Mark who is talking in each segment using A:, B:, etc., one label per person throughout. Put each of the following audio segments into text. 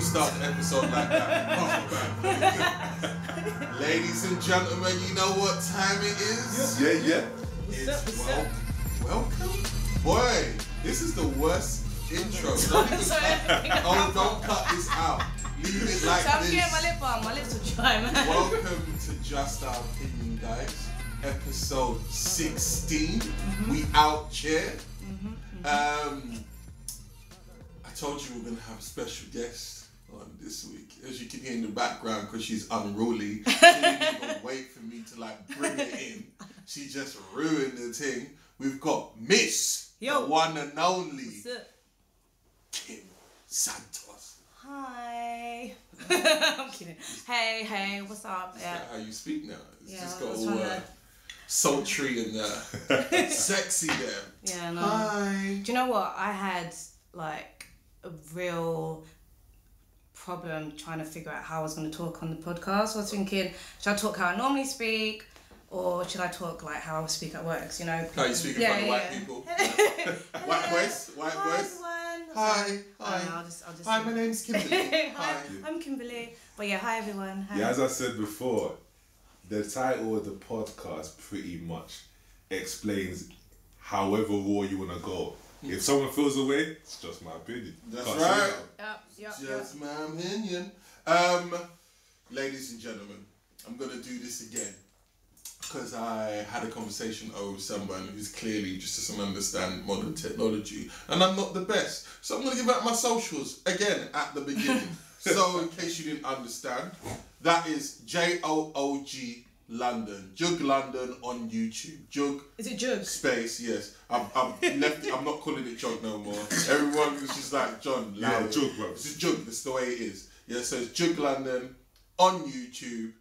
A: start the episode like that. Ladies and gentlemen, you know what time it is?
B: Yeah.
A: It's welcome. Boy, this is the worst intro. Don't cut this out. Leave it like this.
C: I'm getting my lip balm. My lips will dry, man.
A: Welcome to Just Our Opinion, guys. Episode 16. We out here. I told you we're gonna have a special guest on this week. As you can hear in the background, because she's unruly. She didn't even wait for me to bring it in. She just ruined the thing. We've got Miss, the one and only, Kim Santos.
C: Hi. I'm kidding. Hey, what's up?
A: Is that how you speak now? It's just got
C: all
A: all sultry and sexy there.
C: Yeah, no.
A: Hi.
C: Do you know what? I had a real problem trying to figure out how I was going to talk on the podcast. I was thinking, should I talk how I normally speak, or should I talk like how I speak at work? You know,
A: How you speak in front of white people? White voice.
C: Everyone.
A: Hi.
C: I'll just
A: Hi, my name's Kimberly.
C: Hi, I'm Kimberly. But yeah, hi everyone. Hi.
B: Yeah, as I said before, the title of the podcast pretty much explains however raw you want to go. If someone feels away, it's just my opinion.
A: That's
B: Can't
A: right.
C: Yep.
A: Just my opinion. Ladies and gentlemen, I'm going to do this again because I had a conversation with someone who's clearly just doesn't understand modern technology, and I'm not the best. So I'm going to give out my socials again at the beginning. So in case you didn't understand, that is JOOG London. JOOG London on YouTube. JOOG.
C: Is it JOOG?
A: Space, yes. I'm not calling it JOOG no more. Everyone was just like, John,
B: Yeah, JOOG, bro.
A: This is JOOG. That's the way it is. Yeah, so it's JOOG London on YouTube.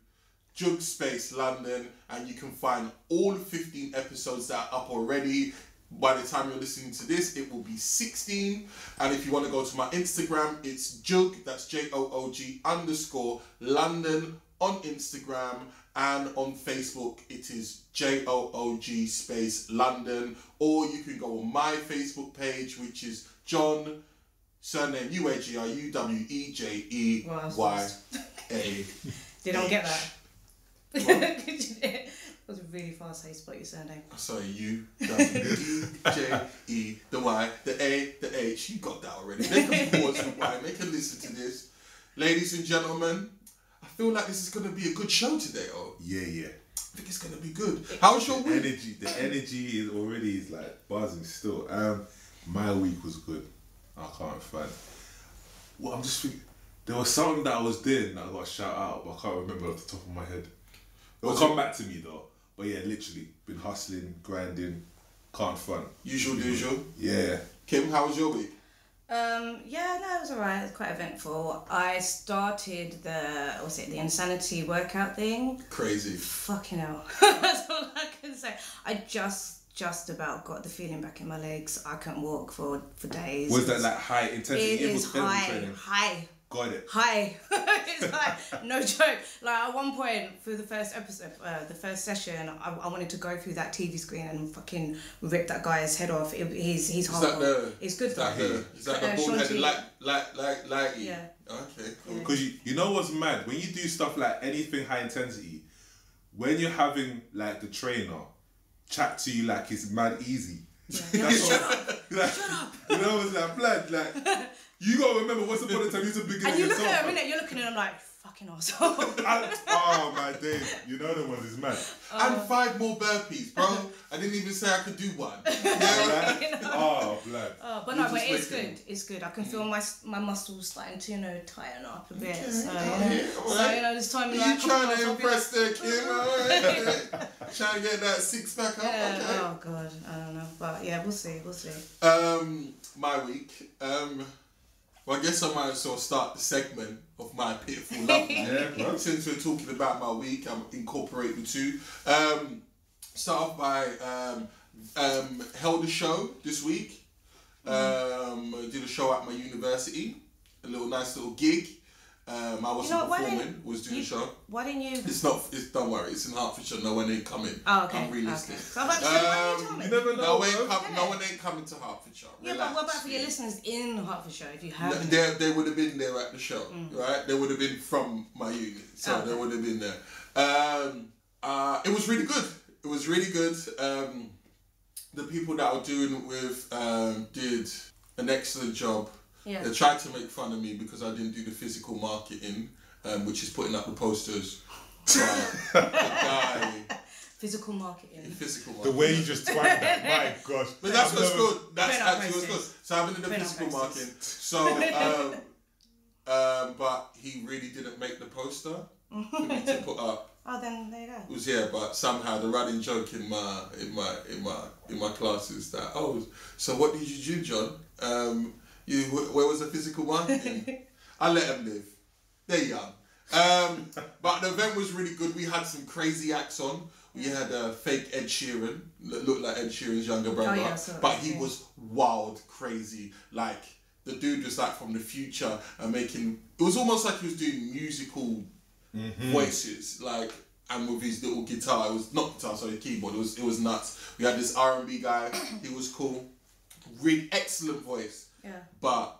A: JOOG Space London, and you can find all 15 episodes that are up already. By the time you're listening to this, it will be 16. And if you want to go to my Instagram, it's JOOG, that's JOOG _London on Instagram, and on Facebook, it is JOOG Space London. Or you can go on my Facebook page, which is John, surname UAGRUWEJEYA.
C: Did I get that? It was really fast how you spelled your surname.
A: Sorry, UWEJE, the Y, the A, the H. You got that already. Make a pause for Y. Make a listen to this. Ladies and gentlemen, I feel like this is going to be a good show today.
B: Yeah.
A: I think it's going to be good. How's your week?
B: The energy is already buzzing still. My week was good. I can't find. Well, I'm just thinking, there was something that I was doing that I got a shout out, but I can't remember off the top of my head. It'll come back to me though. But yeah, literally been hustling, grinding, can't front.
A: Usual.
B: Yeah.
A: Kim, how was your week?
C: Yeah, no, it was alright. It was quite eventful. I started the insanity workout thing.
A: Crazy.
C: Fucking hell. That's all I can say. I just about got the feeling back in my legs. I couldn't walk for days.
B: Was that high intensity?
C: It is
B: training?
C: high.
B: Got it.
C: High. It's high. No joke. At one point through the first episode, the first session, I wanted to go through that TV screen and fucking rip that guy's head off. He's horrible. It's good though.
A: Is that the bald-headed like?
C: Yeah.
A: Okay, cool.
B: Because you know what's mad? When you do stuff like anything high intensity, when you're having the trainer chat to you like it's mad easy.
C: Yeah. Shut up.
B: You know what's blood you gotta remember once upon a time you was a big
C: and you look at him, you're looking at him like fucking arsehole.
B: Oh my days, you know the ones is mad.
A: And 5 more burpees, bro. I didn't even say I could do one.
B: Yeah, right? Oh, blood.
C: But it's good. It's good. I can feel my muscles starting to tighten up a bit.
A: Okay.
C: So this time
A: you trying to impress there, Kim? Trying to get that 6-pack up.
C: Yeah.
A: Okay.
C: Oh god, I don't know, but yeah, we'll see.
A: My week. Well, I guess I might as well start the segment of my pitiful love.
B: Yeah,
A: since we're talking about my week, I'm incorporating two. Start off by held a show this week. Did a show at my university, a nice little gig. I wasn't
C: You know, why
A: performing.
C: didn't
A: Was doing a
C: you-
A: show.
C: Why didn't you?
A: It's not. Don't worry. It's in Hertfordshire. No one ain't coming.
C: Oh, okay.
A: I'm realistic.
C: Okay. So I'm about to say, why didn't you tell me?
B: You never know.
A: No
B: bro.
A: one ain't coming to Hertfordshire.
C: Yeah,
A: Relax.
C: but what about for your listeners in Hertfordshire if you haven't?
A: They would have been there at the show, right? They would have been from my unit, so
C: Oh.
A: they would have been there. It was really good. It was really good. The people that I were doing it with did an excellent job.
C: Yeah.
A: They tried to make fun of me because I didn't do the physical marketing, which is putting up the posters. But the guy,
C: Physical marketing.
A: physical
B: The
A: marketing.
B: way you just twagged that, my gosh.
A: But that's what's
B: I've
A: good. That's
C: Put it on
A: actually what's good.
C: posters.
A: So I've been in the
C: Put it on
A: physical
C: posters.
A: marketing. So, but he really didn't make the poster for me to put up.
C: Oh, then there you go.
A: It was here, but somehow the running joke in my class is that, oh, so what did you do, John? Where was the physical marketing? I let him live. They're young. But the event was really good. We had some crazy acts on. We had a fake Ed Sheeran that looked like Ed Sheeran's younger brother,
C: yeah, I saw that,
A: but he
C: yeah.
A: was wild, crazy. Like the dude was like from the future and making. It was almost like he was doing musical voices, like, and with his little guitar. It was not guitar, sorry, keyboard. It was nuts. We had this R&B guy. He was cool, really excellent voice.
C: Yeah.
A: But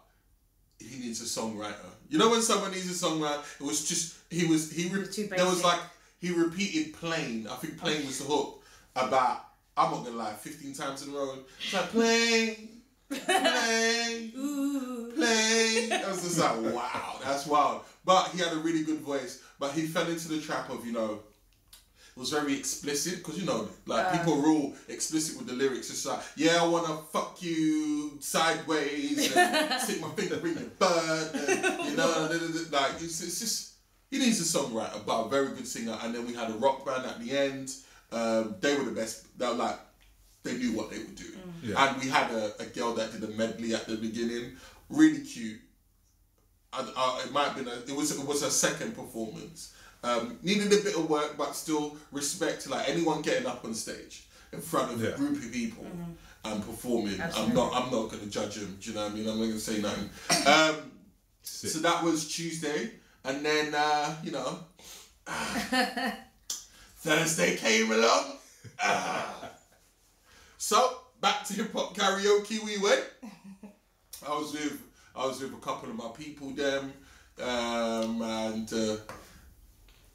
A: he needs a songwriter. You know when someone needs a songwriter, it was just he
C: was too
A: there was
C: basic.
A: like he repeated plane. I think plane was the hook about, I'm not gonna lie, 15 times in a row. It's like plane, plane,
C: Ooh.
A: plane. I was just like, wow, that's wild. But he had a really good voice. But he fell into the trap of, it was very explicit because people are all explicit with the lyrics. It's like, yeah, I wanna fuck you sideways and stick my finger in your butt, and like it's just he needs a songwriter, but a very good singer. And then we had a rock band at the end. They were the best. They were like, they knew what they were doing.
B: Yeah.
A: And we had a girl that did a medley at the beginning, really cute. It might have been it was her second performance. Needed a bit of work, but still respect to like anyone getting up on stage in front of a group of people and performing.
C: Absolutely.
A: I'm not going to judge them. Do you know what I mean? I'm not going to say nothing. So that was Tuesday, and then Thursday came along. So back to hip hop karaoke we went. I was with a couple of my people then, and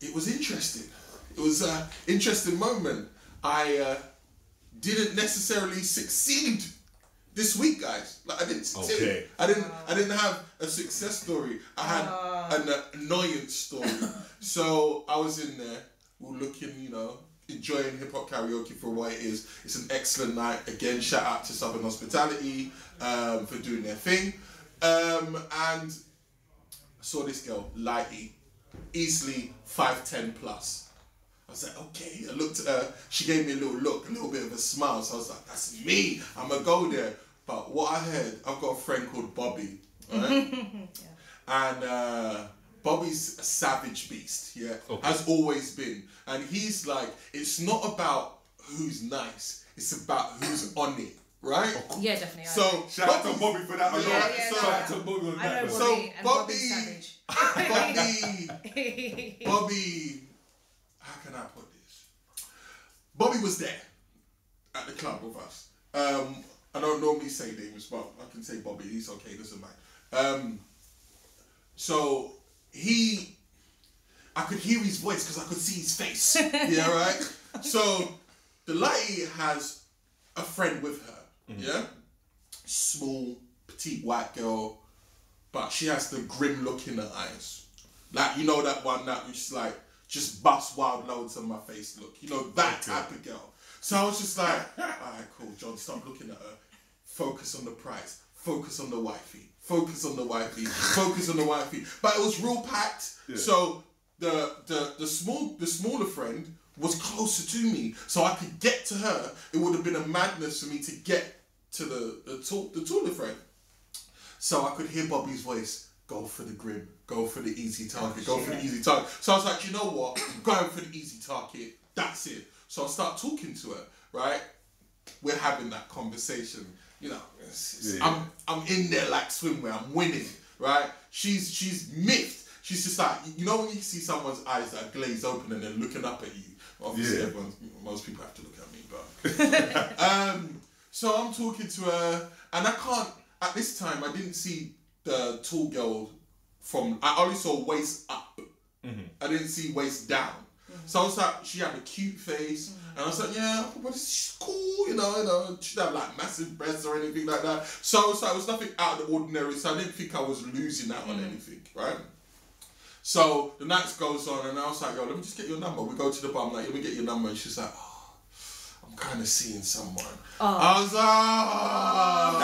A: it was interesting. It was an interesting moment. I didn't necessarily succeed this week, guys. Like I didn't succeed.
B: Okay.
A: I didn't have a success story. I had an annoyance story. So I was in there, we were looking, enjoying hip hop karaoke for what it is. It's an excellent night. Again, shout out to Southern Hospitality for doing their thing. And I saw this girl, Lighty, easily 5'10" plus. I was like, okay. I looked at her. She gave me a little look, a little bit of a smile. So I was like, that's me. I'm going to go there. But what I heard, I've got a friend called Bobby. Right? And Bobby's a savage beast, yeah?
B: Okay.
A: Has always been. And he's like, it's not about who's nice. It's about who's on it, right?
C: Yeah, definitely.
A: So,
B: Shout out to Bobby for that. Shout out to
C: no.
B: Bobby on
C: I know
B: that.
A: So,
C: Bobby and
A: Bobby-
C: Bobby's savage.
A: Bobby, how can I put this? Bobby was there at the club with us. I don't normally say names, but I can say Bobby. He's okay, doesn't mind. So I could hear his voice because I could see his face. Yeah, right? So the lady has a friend with her. Yeah? Small, petite white girl, but she has the grim look in her eyes. Like, that one that was like, just bust wild loads on my face look. That type of girl. So I was just like, alright, cool, John, stop looking at her. Focus on the prize. Focus on the wifey. Focus on the wifey. Focus on the wifey. But it was real packed. Yeah. So the smaller friend was closer to me. So I could get to her. It would have been a madness for me to get to the taller friend. So I could hear Bobby's voice. Go for the grim. Go for the easy target. Go for the easy target. So I was like, you know what? I'm going for the easy target. That's it. So I start talking to her, right? We're having that conversation. I'm in there like swimwear. I'm winning, right? She's miffed. she's just like, you know when you see someone's eyes that are glazed open and they're looking up at you. Obviously, most people have to look at me, but so I'm talking to her, and I can't. At this time, I didn't see the tall girl from. I only saw waist up. I didn't see waist down. So I was like, she had a cute face, and I was like, yeah, but she's cool, you know, she didn't have like massive breasts or anything like that. So it was nothing out of the ordinary, so I didn't think I was losing out on anything, right? So the night goes on, and I was like, yo, let me just get your number. We go to the bar, I'm like, let me get your number, and she's like, oh, I'm kind of seeing someone. I was like,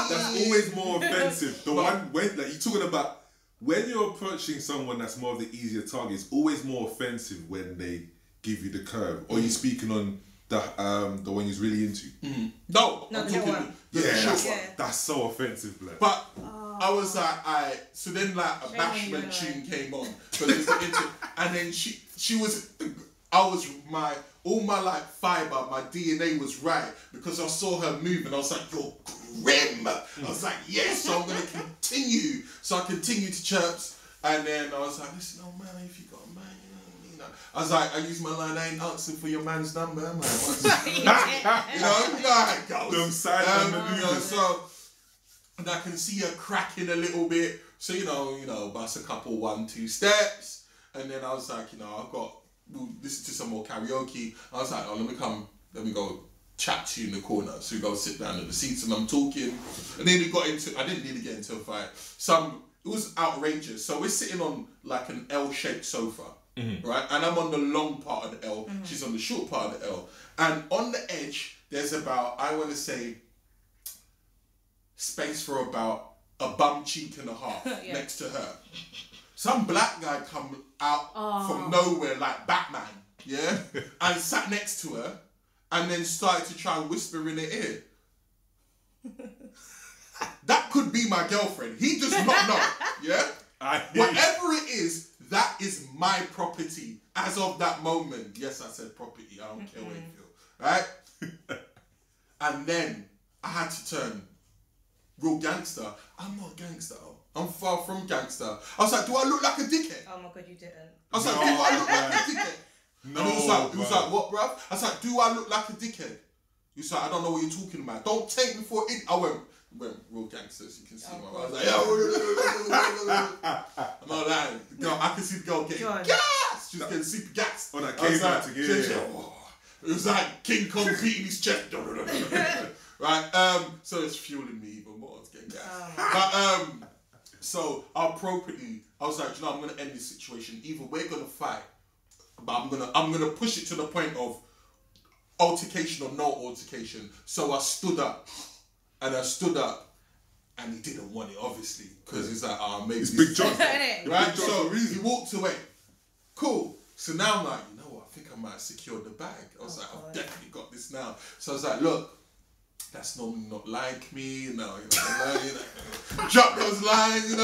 B: that's always more offensive. The one when like you're talking about. When you're approaching someone that's more of the easier target, it's always more offensive when they give you the curve, or you're speaking on the one you're really into.
A: No,
C: I'm talking
B: that's so offensive, blood.
A: But I was like, so then like a bashment tune came on, and then she was, all my like fibre, my DNA was right because I saw her move and I was like, you're grim. I was like, yes, so I'm gonna continue. So I continued to chirps, and then I was like, listen, oh man, if you got a man, you know. I was like, I use my line, I ain't asking for your man's number, am I? you know how it goes. So and I can see her cracking a little bit. So you know, bust a couple 1-2 steps, and then I was like, I've got. We'll listen to some more karaoke. I was like, oh, let me go chat to you in the corner. So we go sit down in the seats and I'm talking. And then I didn't really get into a fight. It was outrageous. So we're sitting on like an L-shaped sofa, right? And I'm on the long part of the L. She's on the short part of the L. And on the edge, there's about, I want to say, space for about a bum cheek and a half next to her. Some black guy come out from nowhere like Batman, yeah? And sat next to her and then started to try and whisper in her ear. That could be my girlfriend. He does not know, yeah? Whatever it is, that is my property as of that moment. Yes, I said property. I don't care what you feel, right? And then I had to turn real gangster. I'm not gangster. I'm far from gangster. I was like, do I look like a dickhead?
C: Oh my god, you didn't.
A: I was like, do I look like a dickhead? No. And he was like, what, bruv? I was like, do I look like a dickhead? He was like, I don't know what you're talking about. Don't take me for it. I went real gangsters. You can see my. I was like, yo. I'm not lying. The girl, I can see the girl getting gas. She was getting super gas.
B: Oh, that came out together.
A: It was like King Kong beating his chest. Right? So it's fueling me even more. It's getting gas. But so appropriately, I was like, I'm gonna end this situation. Either we're gonna fight, but I'm gonna push it to the point of altercation or no altercation. So I stood up, and he didn't want it, obviously, because he's like, maybe
B: it's Big John,
A: right? So he walked away. Cool. So now I'm like, you know what? I think I might have secured the bag. I was like, I've definitely got this now. So I was like, look. That's normally not like me, drop those lines,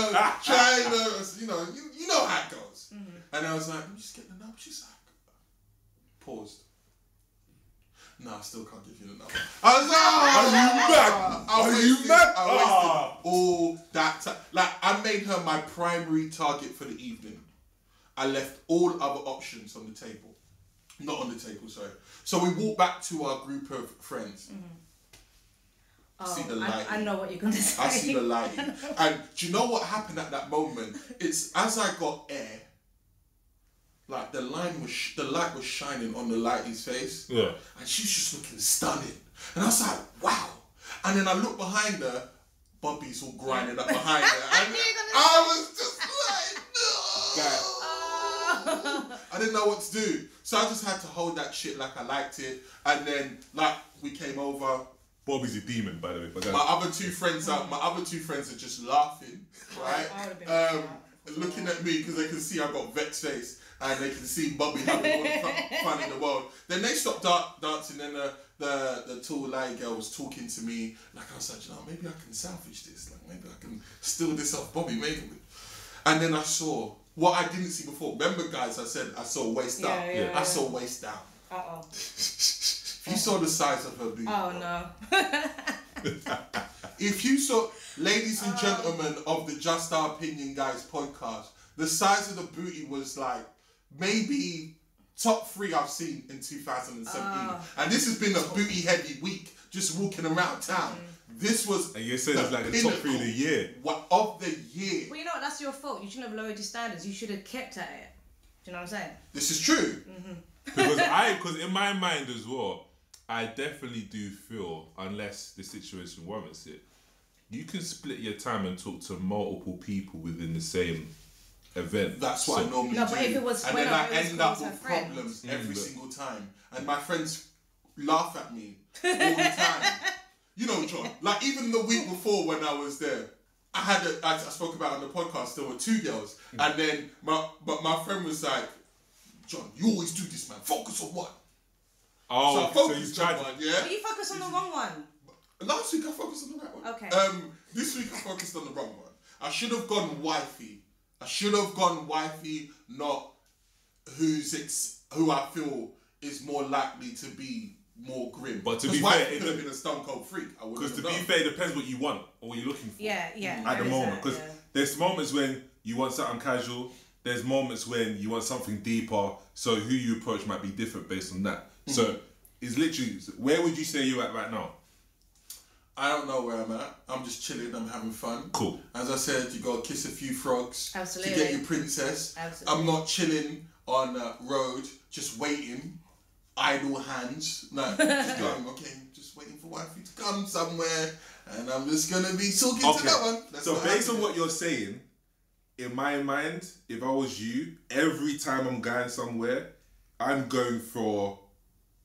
A: try, you know how it goes. And I was like, I'm just getting the number. She's like, paused. No, I still can't give you the number. I was like,
B: are you mad?
A: I wasted all that time. Like, I made her my primary target for the evening. I left all other options on the table. Not on the table, sorry. So we walked back to our group of friends. See the lighting.
C: I know what you're going to say.
A: I see the lighting. And do you know what happened at that moment? It's as I got air, like the light was shining on the lady's face. Yeah. And she's just looking stunning. And I was like, wow. And then I looked behind her, Bobby's all grinding up behind her. And I was just like, no. I didn't know what to do. So I just had to hold that shit like I liked it. And then like we came over.
B: Bobby's a demon, by the way.
A: My other two friends are just laughing, right? Looking at me because they can see I got vexed face and they can see Bobby having all the fun in the world. Then they stopped dancing and the tall light girl was talking to me. Like I was like, maybe I can salvage this. Like maybe I can steal this off Bobby, maybe. And then I saw what I didn't see before. Remember, guys, I said I saw waist up. I saw waist down. If you saw the size of her booty.
C: Oh no.
A: If you saw, Ladies and gentlemen of the Just Our Opinion Guys podcast, the size of the booty was like maybe top 3 I've seen in 2017. And this has been a booty heavy week, just walking around town. This was...
B: And you said it's like the top 3 of the year.
A: What, of the year.
C: Well, you know what? That's your fault. You shouldn't have lowered your standards. You should have kept at it. Do you know what I'm saying?
A: This is true.
B: Because in my mind as well, I definitely do feel, unless the situation warrants it, you can split your time and talk to multiple people within the same event.
A: That's what I normally do.
C: But if it was
A: and then I end up with problems every single time. And my friends laugh at me all the time. You know, John, like even the week before when I was there, I spoke about on the podcast, there were 2 girls. And then my friend was like, John, you always do this, man. Focus on one.
B: Oh,
A: so I focused on one, yeah?
C: But you focused on the wrong one.
A: Last week I focused on the right one.
C: Okay.
A: This week I focused on the wrong one. I should have gone wifey. Not who I feel is more likely to be more grim.
B: But to be fair,
A: it could have been a stone cold freak.
B: Because to be fair, it depends what you want or what you're looking for.
C: Yeah.
B: At the moment, because there's moments when you want something casual. There's moments when you want something deeper. So who you approach might be different based on that. So it's literally, where would you say you're at right now?
A: I don't know where I'm at. I'm just chilling. I'm having fun.
B: Cool.
A: As I said, you got to kiss a few frogs
C: Absolutely.
A: to get your princess.
C: Absolutely.
A: I'm not chilling on road, just waiting, idle hands. No, just going, okay, just waiting for wifey to come somewhere, and I'm just going to be talking to that one. That's
B: so based on what you're saying, in my mind, if I was you, every time I'm going somewhere, I'm going for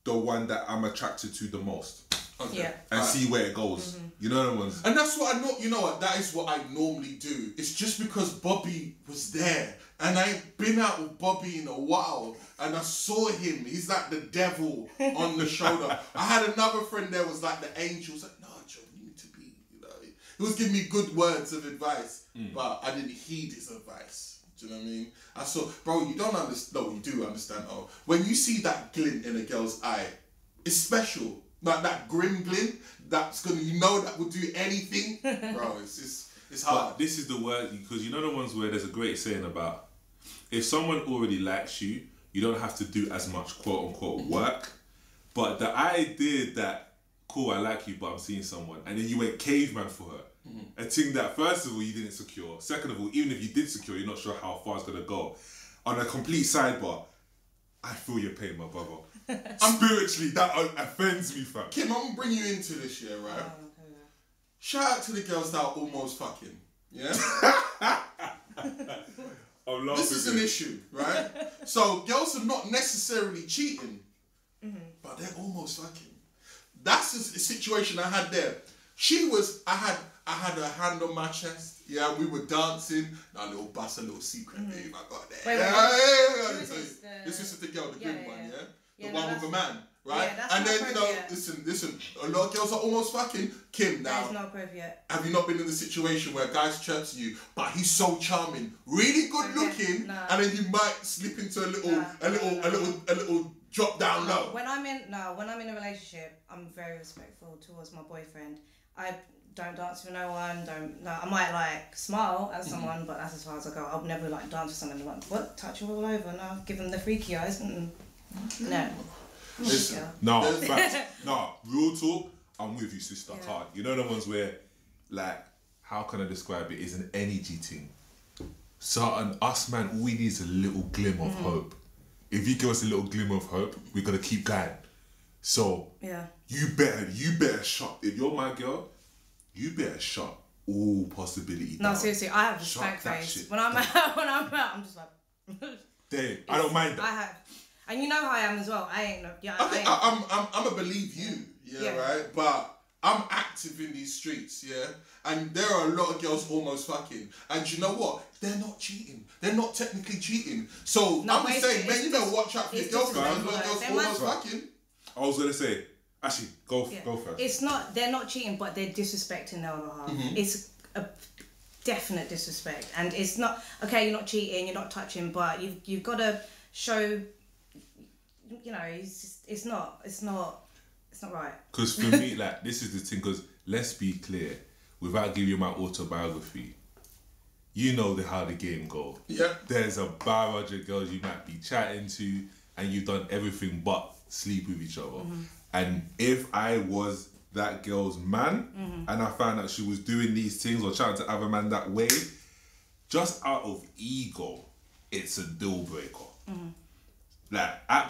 B: the one that I'm attracted to the most.
A: Okay.
C: Yeah.
B: And see where it goes. You know the ones.
A: And that's what I know. You know what? That is what I normally do. It's just because Bobby was there, and I ain't been out with Bobby in a while, and I saw him. He's like the devil on the shoulder. I had another friend there was like the angel. He was like, "No, John, you need to be." You know, he was giving me good words of advice, but I didn't heed his advice. Do you know what I mean? I saw, bro. You don't understand. No, you do understand. Oh, when you see that glint in a girl's eye, it's special. Like that grim glint, that's gonna, that will do anything, bro. It's hard.
B: But this is the word, because you know the ones where there's a great saying about, if someone already likes you, you don't have to do as much quote unquote work. But the idea that, cool, I like you, but I'm seeing someone, and then you went caveman for her. A thing that, first of all, you didn't secure. Second of all, even if you did secure, you're not sure how far it's gonna go. On a complete sidebar, I feel your pain, my brother. Spiritually, that offends me, fam.
A: Kim, I'm gonna bring you into this, yeah, right? Shout out to the girls that are almost fucking, yeah?
B: I'm laughing.
A: This is an issue, right? So girls are not necessarily cheating, but they're almost fucking. That's a situation I had there. I had her hand on my chest. Yeah, we were dancing. Now, a little secret, babe. I got that. This is the girl, the good one, yeah? The one with the man, right?
C: Yeah,
A: and then, listen, a lot of girls are almost fucking. Kim, now,
C: That is not appropriate.
A: have you not been in the situation where guys chirps you, but he's so charming, really good looking, and then you might slip into a little drop down low?
C: When I'm in a relationship, I'm very respectful towards my boyfriend. I don't dance with no one. I might like smile at someone, but that's as far as I go. I'll never like dance with someone and like, what? Touch her all over? No, give them the freaky eyes. No.
B: No, real talk, I'm with you, sister. Hard. You know the ones where, like, how can I describe it? It's an energy thing. So, us, man, all we need is a little glimmer of hope. If you give us a little glimmer of hope, we're gonna keep going. So, you better shut. If you're my girl, you better shut all possibility down.
C: No, seriously, I have a stank face. When I'm out, I'm just like.
B: Damn, I don't mind that.
C: I have. And you know how I am as well. I ain't no. Yeah,
A: I'm gonna believe you, right? But I'm active in these streets, and there are a lot of girls almost fucking. And you know what? They're not cheating. They're not technically cheating. So I'm just saying, man, you better watch out for your girlfriend. Girls almost fucking.
B: I was gonna say, actually, go first.
C: It's not. They're not cheating, but they're disrespecting their other half. It's a definite disrespect, and it's not okay. You're not cheating. You're not touching, but you've got to show. You know, it's not right.
B: Because for me, like, this is the thing, because let's be clear, without giving you my autobiography, you know how the game goes.
A: Yeah.
B: There's a barrage of girls you might be chatting to, and you've done everything but sleep with each other. And if I was that girl's man, and I found out she was doing these things or chatting to other man that way, just out of ego, it's a deal breaker.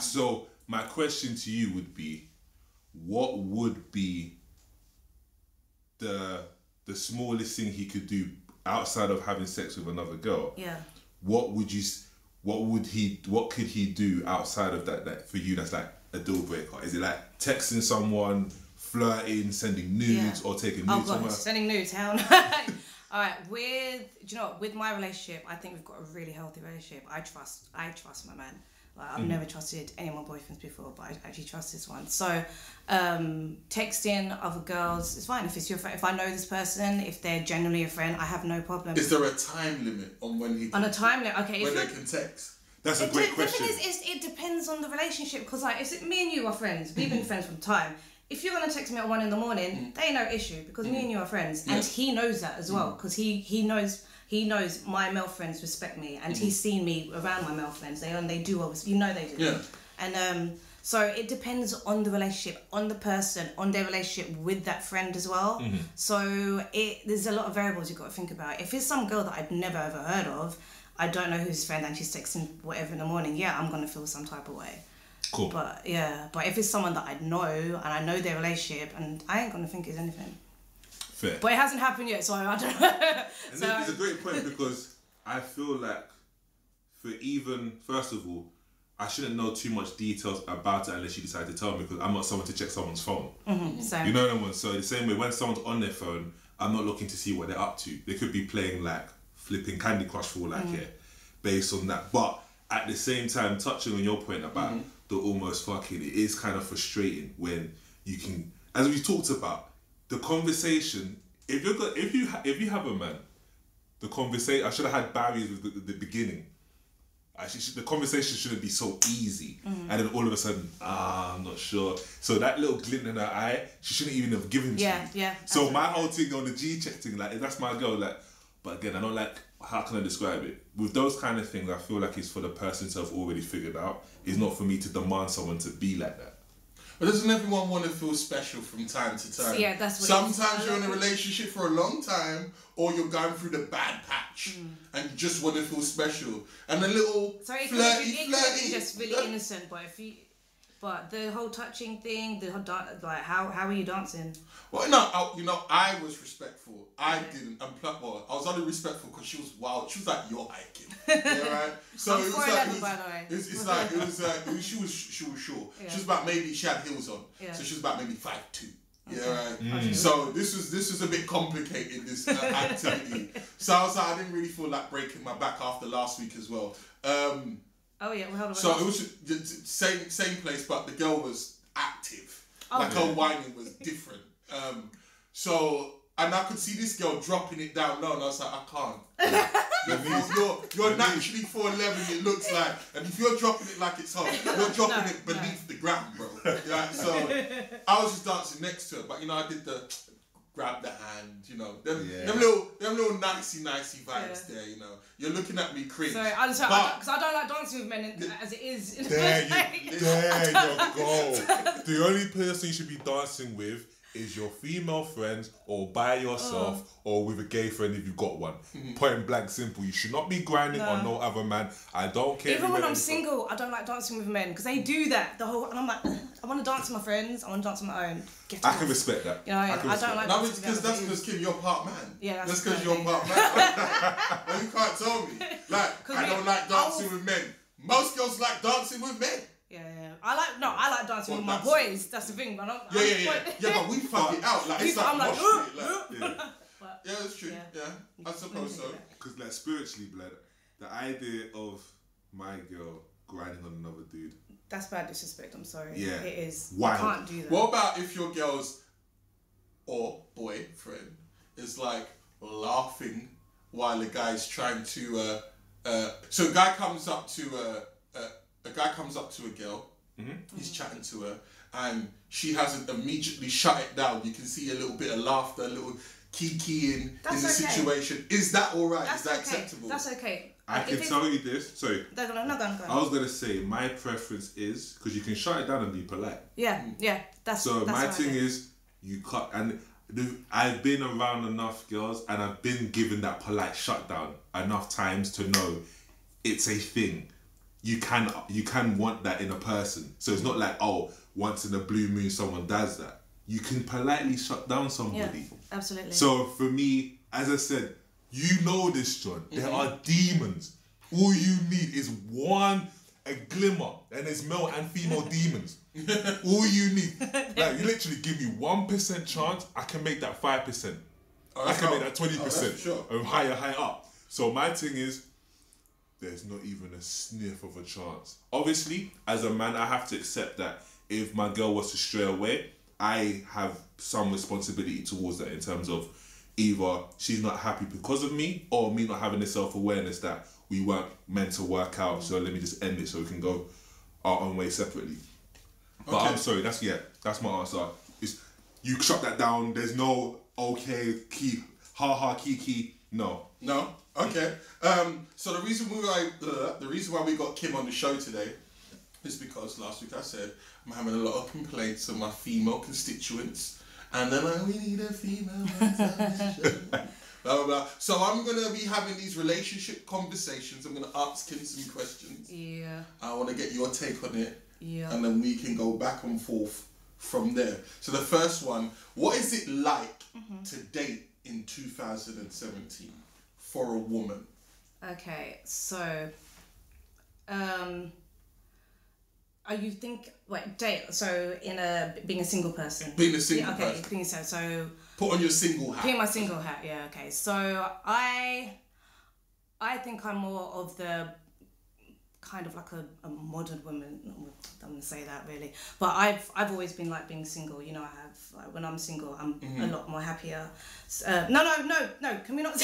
B: So my question to you would be, what would be the smallest thing he could do outside of having sex with another girl?
C: Yeah.
B: What could he do outside of that for you that's like a deal breaker? Is it like texting someone, flirting, sending nudes, or taking nudes somewhere?
C: Sending nudes, hell no. All right, with my relationship, I think we've got a really healthy relationship. I trust my man. Like, I've never trusted any of my boyfriends before, but I actually trust this one. So, texting other girls is fine. If it's your friend, if I know this person, if they're genuinely a friend, I have no problem.
A: Is there a time limit on when he can,
C: on a time limit? Okay,
A: when they can text?
B: That's a great question.
C: The thing is, it depends on the relationship, because like, if me and you are friends, we've been friends from time. If you're gonna text me at 1 a.m, there ain't no issue, because me and you are friends, and he knows that as well, because he knows my male friends respect me, and he's seen me around my male friends. They do, obviously, they do.
A: Yeah.
C: And so it depends on the relationship, on the person, on their relationship with that friend as well. So there's a lot of variables you've got to think about. If it's some girl that I'd never ever heard of, I don't know who's friend, and she's texting whatever in the morning, yeah, I'm gonna feel some type of way.
B: Cool.
C: But if it's someone that I know and I know their relationship, and I ain't gonna think it's anything.
B: Fair.
C: But it hasn't happened yet, so I don't know.
B: And it's a great point, because I feel like first of all, I shouldn't know too much details about it unless you decide to tell me, because I'm not someone to check someone's phone.
C: So,
B: You know what I mean? So the same way, when someone's on their phone, I'm not looking to see what they're up to. They could be playing like flipping Candy Crush for all I care, based on that. But at the same time, touching on your point about the almost fucking, it is kind of frustrating when you can, as we talked about, the conversation. If you have a man, the conversation, I should have had barriers with the beginning. The conversation shouldn't be so easy, and then all of a sudden, I'm not sure. So that little glint in her eye, she shouldn't even have given to you.
C: Yeah.
B: So my whole thing on the G-check thing, like, that's my girl, like, but again, I don't like, how can I describe it? With those kind of things, I feel like it's for the person to have already figured out. It's not for me to demand someone to be like that.
A: But doesn't everyone want to feel special from time to time?
C: Yeah, that's what
A: Sometimes you're in a relationship for a long time, or you're going through the bad patch, and you just want to feel special. And a little
C: it
A: flirty,
C: could be just really innocent, but the whole touching thing, the whole like how are you dancing?
A: Well, no, I was respectful. I didn't. I was only respectful because she was wild. She was like, "You're hiking." Yeah, right. So
C: I'm
A: it was
C: 4'11", by the way.
A: She was short.
C: Yeah.
A: She was about, maybe she had heels on,
C: Yeah.
A: so she was about maybe 5'2". Yeah,
C: Okay.
A: right. So this was a bit complicated, this activity. So I was like, I didn't really feel like breaking my back after last week as well.
C: Oh yeah, well, hold on.
A: So it was same place, but the girl was active. Like her whining was different. And I could see this girl dropping it down low, and I was like, I can't. You're naturally 4'11", it looks like, and if you're dropping it like it's hot, you're dropping it beneath the ground, bro. Yeah, so I was just dancing next to her, but I did the grab the hand, them little nicey vibes there, You're looking at me cringe.
C: Sorry, because I don't like dancing with men as it is.
B: There you go. The only person you should be dancing with is your female friends, or by yourself, or with a gay friend if you've got one. Point blank simple. You should not be grinding on no other man. I don't care.
C: Even when I'm single, I don't like dancing with men, because they do that and I'm like, I want to dance with my friends. I want to dance on my own.
B: I can respect that.
C: I don't like.
A: No, that's because Kim, you're part man.
C: Yeah,
A: that's because you're part man. No, you can't tell me. Like, I don't like dancing with men. Most girls like dancing with men.
C: Yeah. I like dancing with my boys. That's the thing, man.
A: Yeah, but we fuck it out. Like, it's like,
C: I'm like,
A: yeah, that's true. Yeah, I suppose so.
B: Because, like, spiritually, blood, the idea of my girl grinding on another dude.
C: That's bad disrespect. I'm sorry.
B: Yeah,
C: it is.
B: Wild.
C: You can't do that.
A: What about if your girl's or boyfriend is like laughing while the guy's trying to? So a guy comes up to a girl. He's chatting to her, and she hasn't immediately shut it down. You can see a little bit of laughter, a little kikiing in the
C: okay.
A: situation. Is that all right?
C: That's
A: Is that
C: okay.
A: acceptable?
C: That's okay.
B: I can tell you this. Sorry.
C: No, go on.
B: I was gonna say my preference is because you can shut it down and be polite.
C: Yeah, that's.
B: So
C: that's
B: my
C: what I
B: thing
C: do.
B: is you cut and I've been around enough girls and I've been given that polite shutdown enough times to know it's a thing. You can want that in a person. So it's not like, oh, once in a blue moon someone does that. You can politely shut down somebody.
C: Yeah, absolutely.
B: So for me, as I said, you know this, John. There are demons. All you need is a glimmer, and there's male and female demons. All you need, like, you literally give me 1% chance, I can make that 5%. I can make that 20%.
A: Sure.
B: Higher up. So my thing is, there's not even a sniff of a chance. Obviously, as a man, I have to accept that if my girl was to stray away, I have some responsibility towards that in terms of either she's not happy because of me or me not having the self-awareness that we weren't meant to work out, so let me just end it so we can go our own way separately. But
A: Okay.
B: I'm sorry, that's my answer. Is you shut that down, there's no okay, kiki, no.
A: No? Okay. So the reason why we got Kim on the show today is because last week I said I'm having a lot of complaints from my female constituents, and then we need a female. Blah, blah, blah. So I'm gonna be having these relationship conversations. I'm gonna ask Kim some questions.
C: Yeah.
A: I want to get your take on it.
C: Yeah.
A: And then we can go back and forth from there. So the first one, what is it like to date in 2017 for a woman?
C: Okay, so, are you date? So being a single person.
A: Being a single
C: okay,
A: person.
C: being so.
A: Put on your single hat.
C: Putting my single hat, yeah, okay. So I think I'm more of the kind of like a modern woman. I'm gonna say that really, but I've always been like being single. You know, I have like when I'm single, I'm a lot more happier. No. Can we not?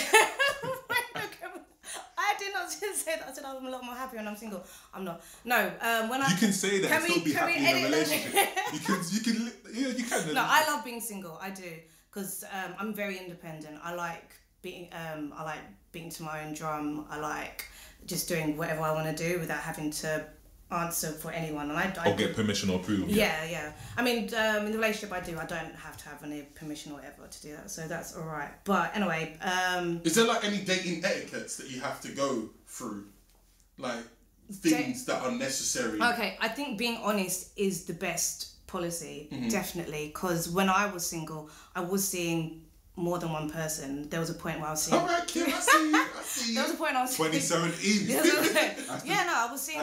C: I did not say that. I said I'm a lot more happier when I'm single. I'm not. No. When I
B: You can say that and still be happy in a relationship. You can.
C: No, I love being single. I do. Because I'm very independent. I like beating to my own drum. I like just doing whatever I want to do without having to answer for anyone. And I
B: get permission or approval.
C: Yeah. I mean, in the relationship I don't have to have any permission or whatever to do that. So that's all right. But anyway,
A: is there like any dating etiquettes that you have to go through, like things that are necessary?
C: Okay, I think being honest is the best policy, definitely, because when I was single, I was seeing more than one person. There was a point where I was seeing...
A: Alright, Kim, I see you.
C: There was a point I was
B: 2017.
C: I was seeing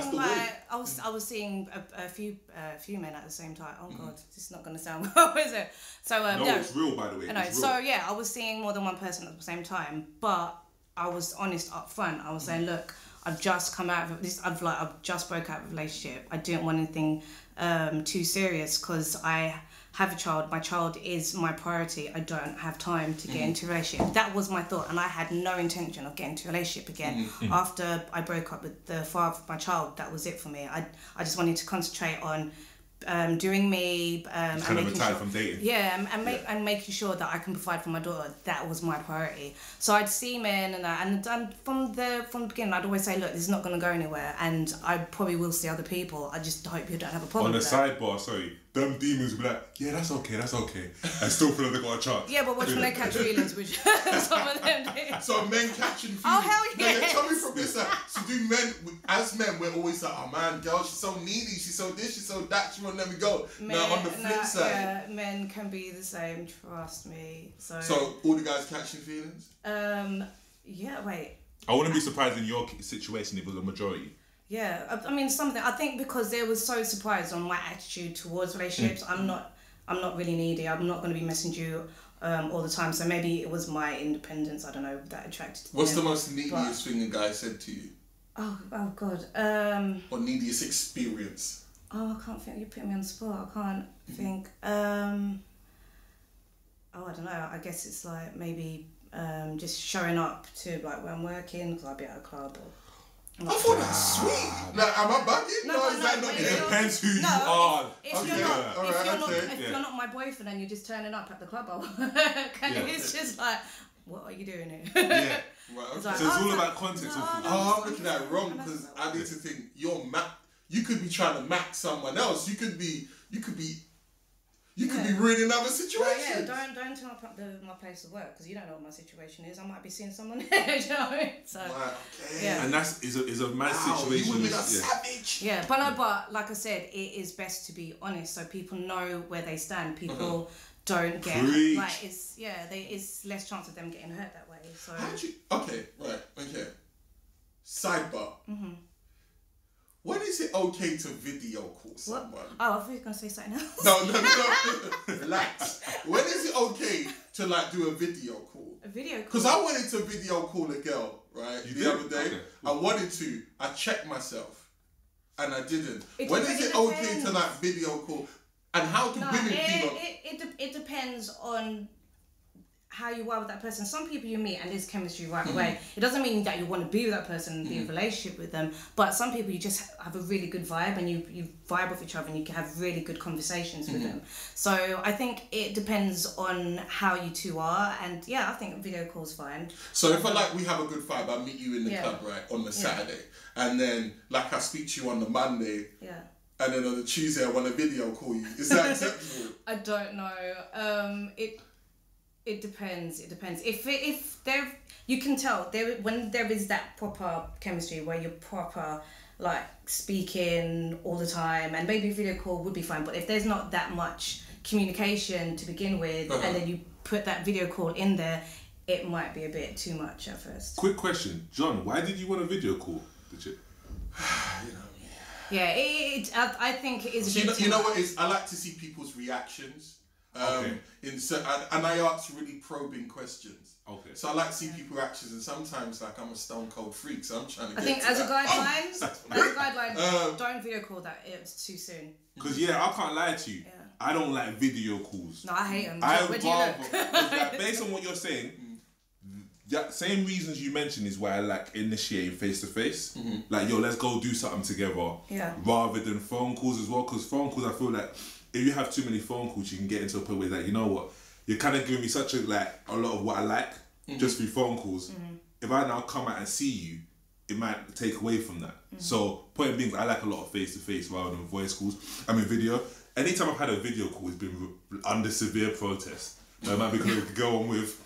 C: I was seeing a few men at the same time. Oh God, this is not going to sound well, is it? So
B: no, it's real, by the way.
C: I know. So yeah, I was seeing more than one person at the same time, but I was honest up front. I was saying, look, I've just come out of this. I've just broke out of a relationship. I didn't want anything too serious because I have a child. My child is my priority. I don't have time to get into a relationship. That was my thought, and I had no intention of getting into a relationship again. After I broke up with the father of my child, that was it for me. I just wanted to concentrate on doing me and
B: kind of
C: making
B: retired
C: sure,
B: from dating.
C: yeah, and making sure that I can provide for my daughter. That was my priority. So I'd see men and that, and from the beginning, I'd always say, look, this is not going to go anywhere, and I probably will see other people. I just hope you don't have a problem.
B: On the
C: with that.
B: sidebar, sorry, them demons will be like, yeah, that's okay. I still feel like they got a chance.
C: Yeah, but watch when they catch feelings, which some of them do.
A: So men catching feelings.
C: Oh, hell
A: No, you're
C: yes.
A: coming from this side. So do men, as men, we're always like, oh man, girl, she's so needy, she's so this, she's so that, she won't let me go. Now on the flip side.
C: Yeah, men can be the same, trust me. So
A: all the guys catching feelings?
C: yeah, wait.
B: I wouldn't be surprised in your situation if it was a majority.
C: Yeah, I mean I think because they were so surprised on my attitude towards relationships. I'm not really needy. I'm not going to be messaging you all the time. So maybe it was my independence. I don't know, that attracted to
A: What's
C: them.
A: the most neediest thing a guy said to you?
C: Oh God.
A: Or neediest experience?
C: Oh, I can't think. You put me on the spot. I can't think. Oh, I don't know. I guess it's like maybe just showing up to like when I'm working because I'll be at a club.
A: I thought that's sweet. Like, am I bugging?
C: No,
A: Is that not?
B: It depends who you
C: No,
B: are.
C: If
A: Okay,
C: you're not,
A: alright,
C: if you're not,
A: okay.
C: if
B: Yeah.
C: you're not my boyfriend and you're just turning up at the club, it's just like, what are you doing here?
B: Yeah.
A: Right,
C: It's
A: okay.
C: like,
B: So it's all
C: no,
B: about context.
C: no,
B: of
C: no.
A: Oh, I'm looking at it wrong because I need to think. You could be trying to max someone else. You could be ruining other
C: Well,
A: situations.
C: yeah, don't turn up at my place of work because you don't know what my situation is. I might be seeing someone there, you know what I mean? So,
A: Right, okay.
C: Yeah.
B: And that's is a mad situation.
A: You women are
B: Yeah.
A: savage.
C: yeah, but like I said, it is best to be honest so people know where they stand. People don't get
B: Preach.
C: like it's less chance of them getting hurt that way. So
A: How'd you? Okay, right, okay. Sidebar. When is it okay to video call someone?
C: what? Oh, I thought you were gonna say something else.
A: No. Relax. When is it okay to like do a video call?
C: A video call.
A: Because I wanted to video call a girl, right,
B: You
A: the
B: did?
A: other day.
B: Okay.
A: I wanted to. I checked myself, and I didn't. When is
C: It
A: it okay
C: depends.
A: to like video call? And how do
C: No,
A: women feel?
C: it depends on how you are with that person. Some people you meet and there's chemistry right away. It doesn't mean that you want to be with that person and be in a relationship with them, but some people you just have a really good vibe and you vibe with each other and you can have really good conversations with them. So I think it depends on how you two are, and yeah, I think video call's fine.
A: So if we have a good vibe, I meet you in the
C: Yeah.
A: club, right, on the Saturday, and then like I speak to you on the Monday,
C: Yeah.
A: and then on the Tuesday I want to video call you. Is that acceptable?
C: I don't know. It depends. It depends. If there, you can tell there when there is that proper chemistry where you're proper like speaking all the time, and maybe a video call would be fine. But if there's not that much communication to begin with, and then you put that video call in there, it might be a bit too much at first.
B: Quick question, John. Why did you want a video call? Did you?
A: You know me.
C: Yeah, I think it is.
A: You know what it is? I like to see people's reactions.
B: Okay.
A: And I ask really probing questions.
B: Okay.
A: So I like to see people's reactions, and sometimes like I'm a stone cold freak, so I'm trying to.
C: I think
A: get to
C: as a
A: that.
C: guideline, don't video call that. It's too soon.
B: Because yeah, I can't lie to you.
C: Yeah.
B: I don't like video calls.
C: No, I hate them.
B: I
C: Where do you look?
B: because, like, based on what you're saying, that same reasons you mentioned is why I like initiating face to face. Like, yo, let's go do something together.
C: Yeah.
B: Rather than phone calls as well, because phone calls, I feel like if you have too many phone calls, you can get into a point where like, you know what, you're kind of giving me such a lot of what I like just through phone calls. If I now come out and see you, it might take away from that. So point being, I like a lot of face to face rather than voice calls. I mean video. Anytime I've had a video call, it's been under severe protest. It might be because we could go on with,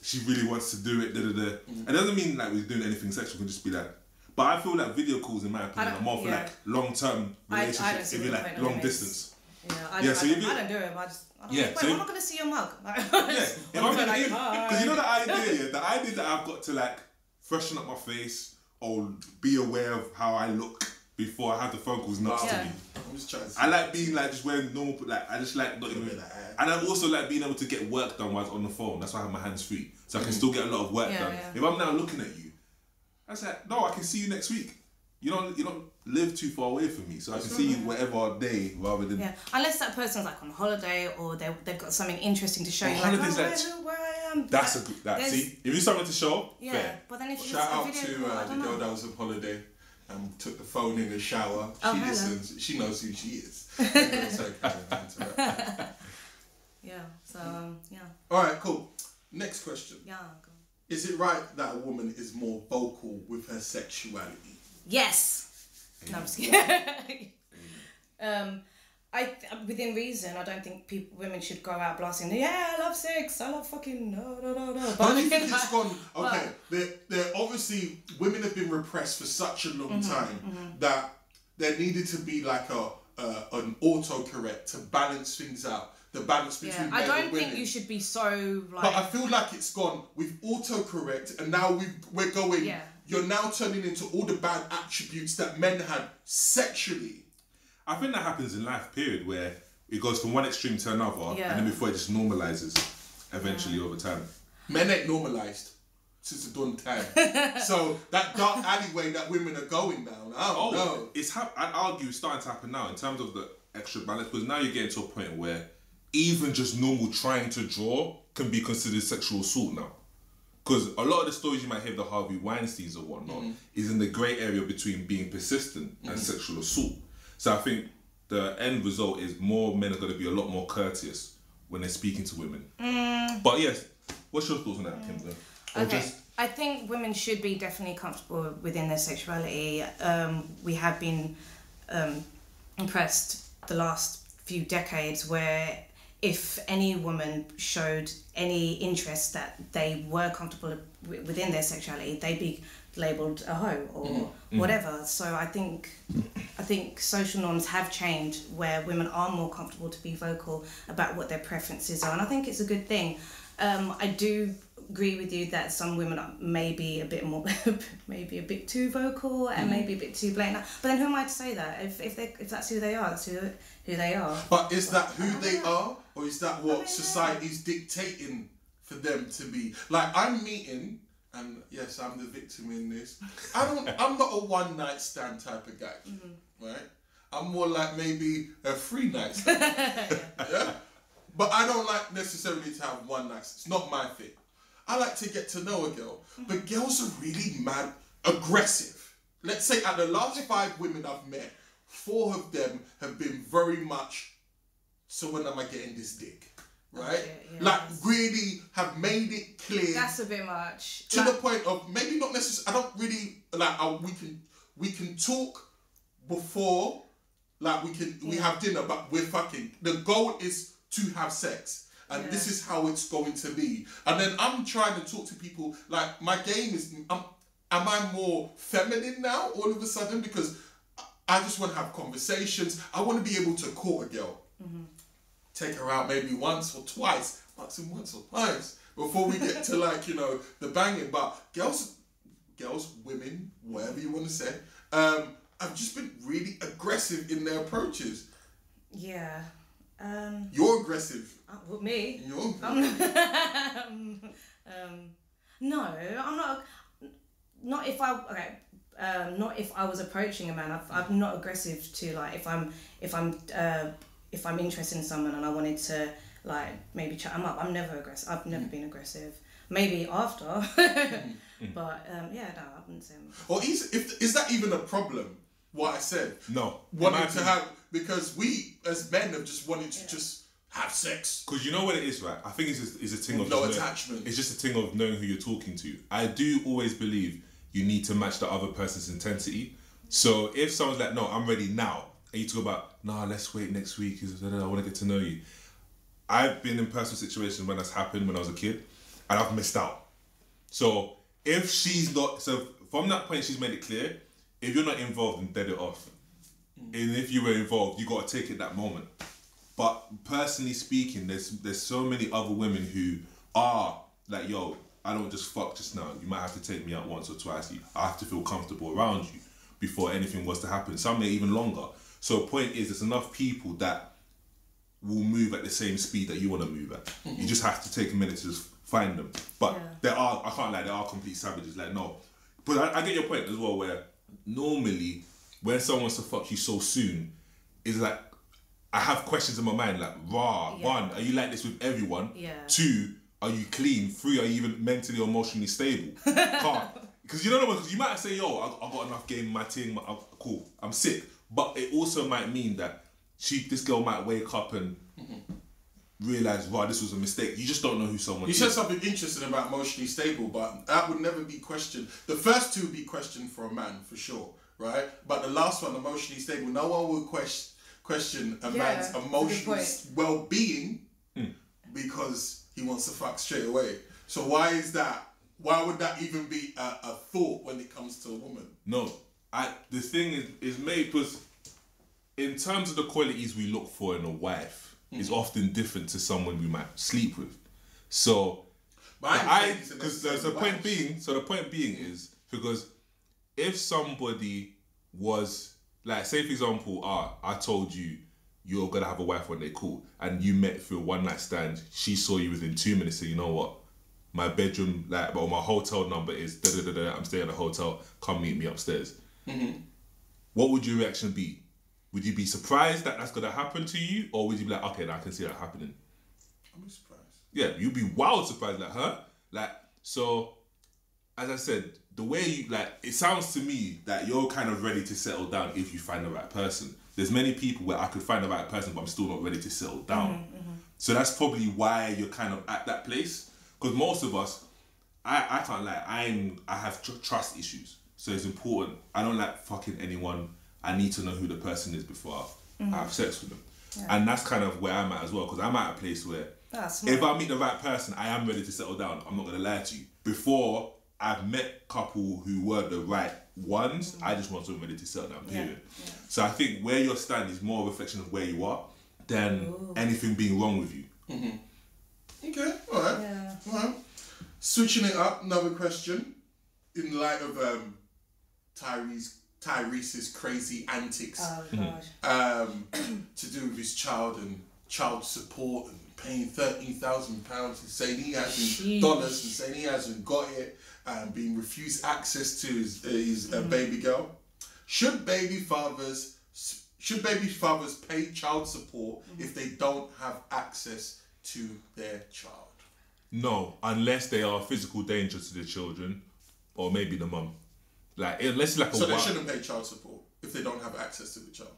B: she really wants to do it, It doesn't mean like we're doing anything sexual, we can just be like, but I feel like video calls, in my opinion, are more for like long-term relationships,
C: see
B: if
C: the
B: you're
C: point
B: like
C: of
B: long
C: it.
B: distance.
C: Yeah,
B: Yeah,
C: I
B: so if
C: don't do it. But I don't
B: so
C: I'm not gonna see your mug.
B: Yeah,
C: Hi.
B: because you know the idea that I've got to like freshen up my face or be aware of how I look before I have the phone calls nuts to
C: Yeah.
B: me.
A: I'm just trying to.
B: I like being like just wearing normal, like I just like not even,
A: bit of hair.
B: and I also like being able to get work done while I was on the phone. That's why I have my hands free, so I can still get a lot of work done.
C: Yeah.
B: If I'm now looking at you, I was like, no, I can see you next week. You don't live too far away from me, so I can see you whatever day rather than.
C: Yeah, unless that person's like on holiday or they've got something interesting to show you.
B: holidays,
C: like,
B: like,
C: where I am.
B: That's a good. See, if you're something to show,
C: Yeah,
B: fair.
C: but then if you
A: Shout out
C: just a
A: to
C: video call, I
A: the
C: don't
A: girl
C: know.
A: that was on holiday and took the phone in the shower.
C: Oh,
A: She
C: hello.
A: listens. She knows who she is. Sorry, interrupt.
C: Yeah. So yeah.
A: All right, cool. Next question.
C: Yeah. Go.
A: Is it right that a woman is more vocal with her sexuality?
C: Yes. No, I'm just kidding. Within reason, I don't think women should go out blasting. Yeah, I love sex. I love fucking no.
A: But do you think it's gone? Okay, they're obviously women have been repressed for such a long time that there needed to be like an autocorrect to balance things out. The balance between
C: I
A: men
C: don't
A: and women.
C: think you should be so like.
A: But I feel like it's gone with autocorrect, and now we're going.
C: Yeah.
A: You're now turning into all the bad attributes that men had sexually.
B: I think that happens in life, period, where it goes from one extreme to another,
C: Yeah.
B: and then before it just normalizes eventually over time.
A: Men ain't normalised since the dawn of time. So that dark alleyway that women are going down, I don't know.
B: I'd argue it's starting to happen now in terms of the extra balance, because now you're getting to a point where even just normal trying to draw can be considered sexual assault now. Because a lot of the stories you might hear of the Harvey Weinsteins or whatnot is in the grey area between being persistent and sexual assault. So I think the end result is more men are going to be a lot more courteous when they're speaking to women. But yes, what's your thoughts on that, Kim?
C: Okay. I think women should be definitely comfortable within their sexuality. We have been impressed the last few decades where if any woman showed any interest that they were comfortable within their sexuality, they'd be labelled a hoe or whatever. So I think social norms have changed where women are more comfortable to be vocal about what their preferences are, and I think it's a good thing. I do agree with you that some women are maybe a bit more, maybe a bit too vocal and maybe a bit too blatant. But then who am I to say that? If that's who they are, that's who they are.
A: But is that who they are, or is that what society's dictating for them to be? Like, I'm meeting, and yes, I'm the victim in this. I'm not a one night stand type of guy, right? I'm more like maybe a 3 night stand. Yeah? But I don't like necessarily to have one night. It's not my thing. I like to get to know a girl. But girls are really mad aggressive. Let's say at the last 5 women I've met, 4 of them have been very much, so when am I getting this dick? Right?
C: Yeah,
A: like really have made it clear.
C: That's a bit much.
A: To the point of maybe not necessarily, I don't really, like, we can talk before, like we have dinner, but we're fucking. The goal is to have sex, and this is how it's going to be. And then I'm trying to talk to people, like, my game is, am I more feminine now all of a sudden? Because I just want to have conversations. I want to be able to court a girl. Take her out maybe once or twice, maximum once or twice, before we get to, like, you know, the banging. But girls, women, whatever you want to say, have just been really aggressive in their approaches.
C: Yeah.
A: You're aggressive.
C: With me?
A: You're
C: no, I'm not. Not if I not if I was approaching a man. I'm not aggressive to, like, if I'm interested in someone and I wanted to, like, maybe chat them up. I'm never aggressive. I've never been aggressive. Maybe after, but yeah, no, I wouldn't say.
A: Or is that even a problem? What I said.
B: No.
A: Wanting to have, because we as men have just wanted to just have sex.
B: Because you know what it is, right? I think it's a thing of
A: no attachment.
B: It's just a thing of knowing who you're talking to. I do always believe you need to match the other person's intensity. So if someone's like, no, I'm ready now, and you talk about, nah, let's wait next week, I want to get to know you. I've been in personal situations when that's happened when I was a kid, and I've missed out. So if she's not, so from that point she's made it clear, if you're not involved, then dead it off. And if you were involved, you got to take it that moment. But personally speaking, there's so many other women who are like, yo, I don't just fuck just now. You might have to take me out once or twice. I have to feel comfortable around you before anything was to happen. Some may even longer. So the point is, there's enough people that will move at the same speed that you want to move at. You just have to take a minute to just find them. But there are, I can't lie, there are complete savages. Like, no. But I get your point as well, where normally when someone wants to fuck you so soon, it's like, I have questions in my mind, like, one, are you like this with everyone? 2, are you clean? 3, are you even mentally or emotionally stable? Because you don't know, because you might say, yo, I got enough game in my team, cool, I'm sick. But it also might mean that this girl might wake up and realise, wow, this was a mistake. You just don't know who someone is.
A: You said something interesting about emotionally stable, but that would never be questioned. The first 2 would be questioned for a man, for sure, right? But the last one, emotionally stable, no one will question a man's emotional well-being because he wants to fuck straight away. So why is that? Why would that even be a thought when it comes to a woman?
B: No. The thing is made because in terms of the qualities we look for in a wife is often different to someone we might sleep with. So the point being is because if somebody was like, say for example, I told you you're gonna have a wife one day, cool, and you met through a one night stand, she saw you within 2 minutes, so you know what? My bedroom, like, or my hotel number is I'm staying at a hotel, come meet me upstairs. What would your reaction be? Would you be surprised that that's gonna happen to you, or would you be like, okay, now I can see that happening?
A: I'm surprised.
B: Yeah, you'd be wild surprised, like, huh? Like, so as I said, the way you like, it sounds to me that you're kind of ready to settle down if you find the right person. There's many people where I could find the right person, but I'm still not ready to settle down. So that's probably why you're kind of at that place. Because most of us, I can't lie, I have trust issues. So it's important. I don't like fucking anyone. I need to know who the person is before I have sex with them. Yeah. And that's kind of where I'm at as well. Because I'm at a place where if I meet the right person, I am ready to settle down. I'm not going to lie to you. Before I've met couple who were the right ones, I just want someone ready to settle down, period. Yeah. So I think where you're standing is more a reflection of where you are than anything being wrong with you.
A: Okay, alright. Yeah. Alright. Switching it up, another question. In light of Tyrese's crazy antics to do with his child and child support and paying £13,000 and saying he hasn't dollars and saying he hasn't got it and being refused access to his baby girl. Should baby fathers pay child support if they don't have access to their child?
B: No, unless they are a physical danger to the children or maybe the mum. Like unless like
A: so they shouldn't pay child support if they don't have access to the child.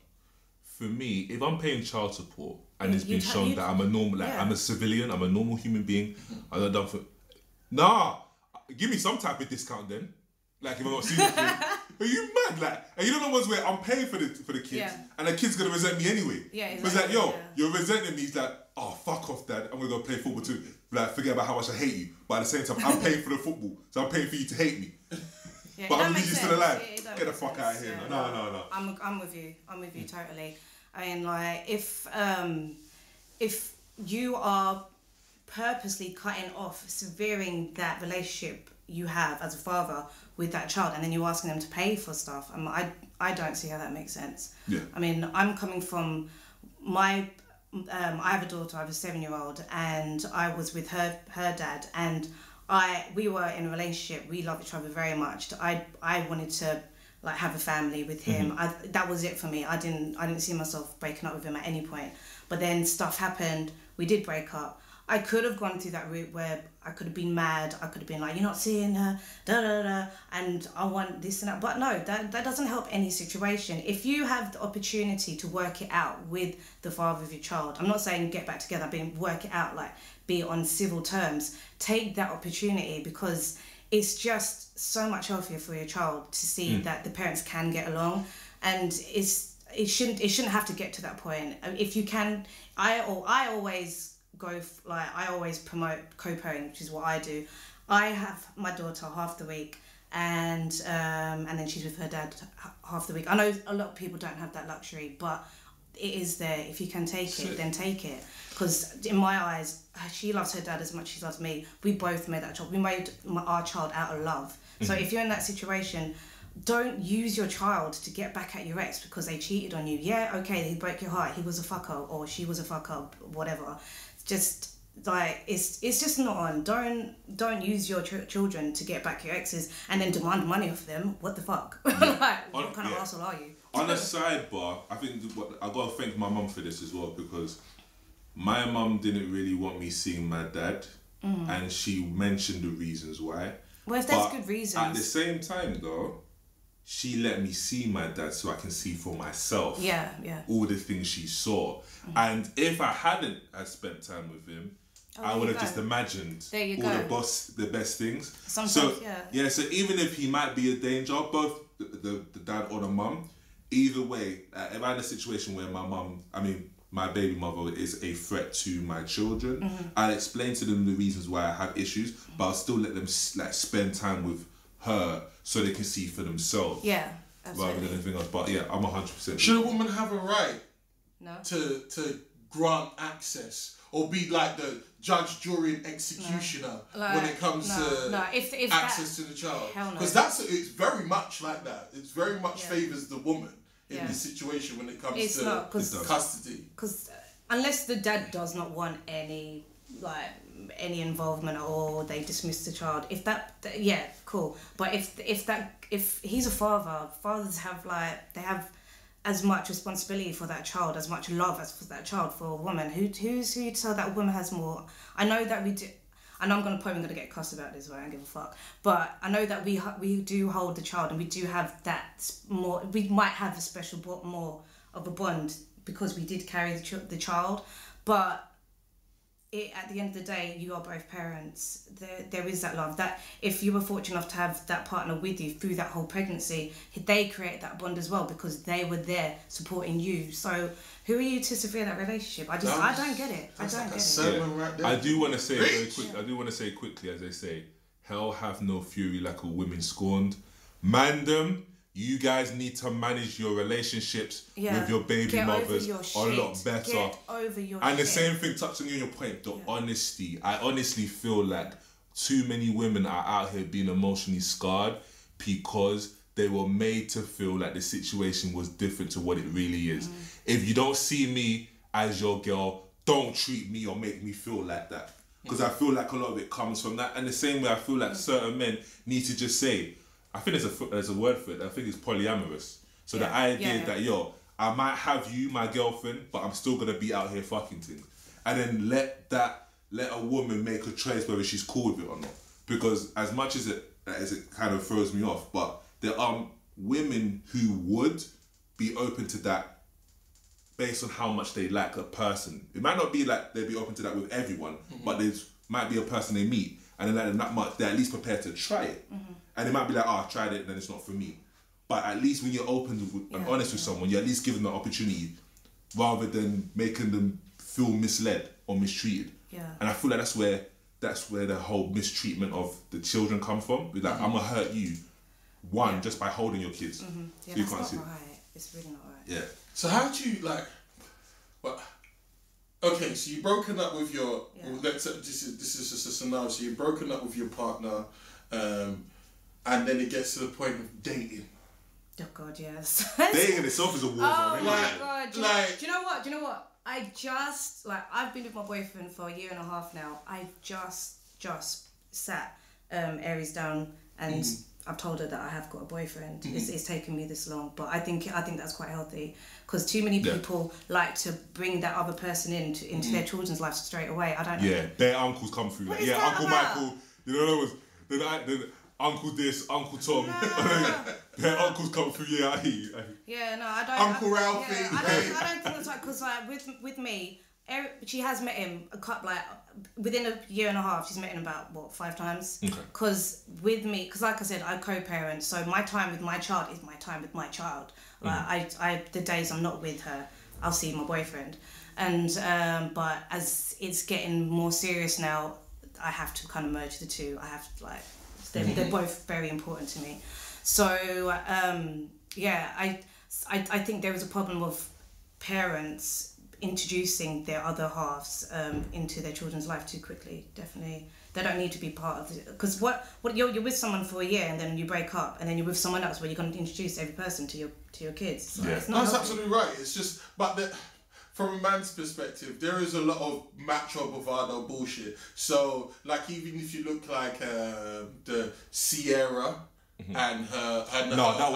B: For me, if I'm paying child support and it's been shown that I'm a normal, like I'm a civilian, I'm a normal human being, I'm not done for. Nah, give me some type of discount then. Like if I'm not seeing the kid, are you mad? Like, and you know the ones where I'm paying for the kids, and the kid's gonna resent me anyway. Yeah, exactly. It's like, yo, you're resenting me. He's like, oh fuck off, dad. I'm gonna go play football too. Like, forget about how much I hate you. But at the same time, I'm paying for the football, so I'm paying for you to hate me.
C: Yeah,
B: but I'm really still alive. Get the fuck out of here. Yeah. No.
C: I'm with you. I'm with you totally. I mean, like, if you are purposely cutting off, severing that relationship you have as a father with that child, and then you're asking them to pay for stuff, I don't see how that makes sense.
B: Yeah.
C: I mean, I'm coming from I have a daughter. I have a 7-year-old, and I was with her dad, and we were in a relationship. We love each other very much. I wanted to like have a family with him. That was it for me. I didn't see myself breaking up with him at any point. But then stuff happened. We did break up. I could have gone through that route where I could have been mad. I could have been like, you're not seeing her, and I want this and that. But no, that doesn't help any situation. If you have the opportunity to work it out with the father of your child, I'm not saying get back together, but work it out, like be on civil terms. Take that opportunity, because it's just so much healthier for your child to see that the parents can get along, and it shouldn't have to get to that point. If you can, I always promote co-parenting, which is what I do. I have my daughter half the week, and then she's with her dad half the week. I know a lot of people don't have that luxury, but it is there. If you can take it, then take it. Because in my eyes, she loves her dad as much as she loves me. We both made that child. We made our child out of love. So if you're in that situation, don't use your child to get back at your ex because they cheated on you. Yeah, okay, he broke your heart. He was a fucker, or she was a fucker, whatever. Just like it's just not on. Don't use your children to get back your exes and then demand money off them. What the fuck? Like, what kind of asshole are you?
B: On a sidebar, I think I gotta thank my mum for this as well, because my mum didn't really want me seeing my dad, and she mentioned the reasons why.
C: Well, if there's good reasons.
B: At the same time, though, she let me see my dad so I can see for myself.
C: Yeah.
B: All the things she saw, and if I hadn't spent time with him, I would have just imagined all the best things.
C: Sometimes,
B: So even if he might be a danger, both the dad or the mum, either way, if I had a situation where my baby mother is a threat to my children, I'll explain to them the reasons why I have issues, but I'll still let them like spend time with her so they can see for themselves.
C: Yeah, absolutely.
B: Rather than anything else. But yeah, I'm 100%.
A: Should a woman have a right to grant access or be like the judge, jury, and executioner when it comes to access to the child? Because it's very much like that. It very much favours the woman in this situation when it comes to custody. Because
C: unless the dad does not want any involvement or they dismiss the child, cool. But if he's a father, fathers have they have as much responsibility for that child, as much love as for that child. For a woman, who's to tell that a woman has more? I know that we do. I know I'm probably gonna get cussed about this, but I don't give a fuck. But I know that we do hold the child, and we do have that more. We might have a special more of a bond because we did carry the child, but. At the end of the day, you are both parents. There is that love. That if you were fortunate enough to have that partner with you through that whole pregnancy, they create that bond as well because they were there supporting you. So who are you to sever that relationship? I don't get it. I don't get it.
A: Right there.
B: I do want to say very quick. I do want to say quickly, as they say, hell hath no fury like a woman scorned. Mandem, you guys need to manage your relationships with your baby mothers a lot better.
C: Get over your
B: and
C: shit.
B: the same thing, touching on your point, the honesty. I honestly feel like too many women are out here being emotionally scarred because they were made to feel like the situation was different to what it really is. If you don't see me as your girl, don't treat me or make me feel like that. Because I feel like a lot of it comes from that. And the same way I feel like certain men need to just say, I think there's a word for it. I think it's polyamorous. So the idea that, I might have you, my girlfriend, but I'm still going to be out here fucking things. And then let a woman make a choice whether she's cool with it or not. Because as much as it kind of throws me off, but there are women who would be open to that based on how much they like a person. It might not be like they'd be open to that with everyone, but there might be a person they meet and they like them that much, they're at least prepared to try it. And it might be like, I tried it, then it's not for me. But at least when you're open and honest with someone, you're at least giving them the opportunity rather than making them feel misled or mistreated.
C: Yeah.
B: And I feel like that's where the whole mistreatment of the children come from. Be like, I'm gonna hurt you, just by holding your kids.
C: Yeah,
B: so you
C: that's
B: can't
C: not
B: see
C: right. It's really not right.
B: Yeah.
A: So how do you okay, so you've broken up with your. Well, this is just a scenario. So you've broken up with your partner, and then it gets to the point of dating.
C: Oh God, yes.
B: Dating itself is a war zone.
C: Oh my
B: Right?
C: God. Do you know what? I've been with my boyfriend for 1.5 years now. I just sat Aries down and I've told her that I have got a boyfriend. It's taken me this long, but I think that's quite healthy because too many people like to bring that other person into their children's lives straight away. I don't know.
B: Yeah, their uncles come through.
C: What
B: Like,
C: is that
B: Uncle
C: about?
B: Michael. You know what it was? The Uncle this, Uncle Tom. Their uncles come through. Yeah, I hear you.
C: Yeah, no, I don't.
A: Uncle Ralphie.
C: Yeah, I don't think that's right because with me, she has met him a couple within 1.5 years. She's met him about 5 times.
B: Okay.
C: Because with me, because like I said, I co-parent, so my time with my child is my time with my child. Like I the days I'm not with her, I'll see my boyfriend, and but as it's getting more serious now, I have to kind of merge the two. I have to they're both very important to me. So I think there is a problem of parents introducing their other halves into their children's life too quickly. Definitely, they don't need to be part of it. Because what you're with someone for 1 year and then you break up and then you're with someone else where you're going to introduce every person to your kids. So it's not
A: That's
C: healthy.
A: absolutely right. It's just, from a man's perspective, there is a lot of macho bravado bullshit. So, like, even if you look like the Sierra. And her husband now,
B: that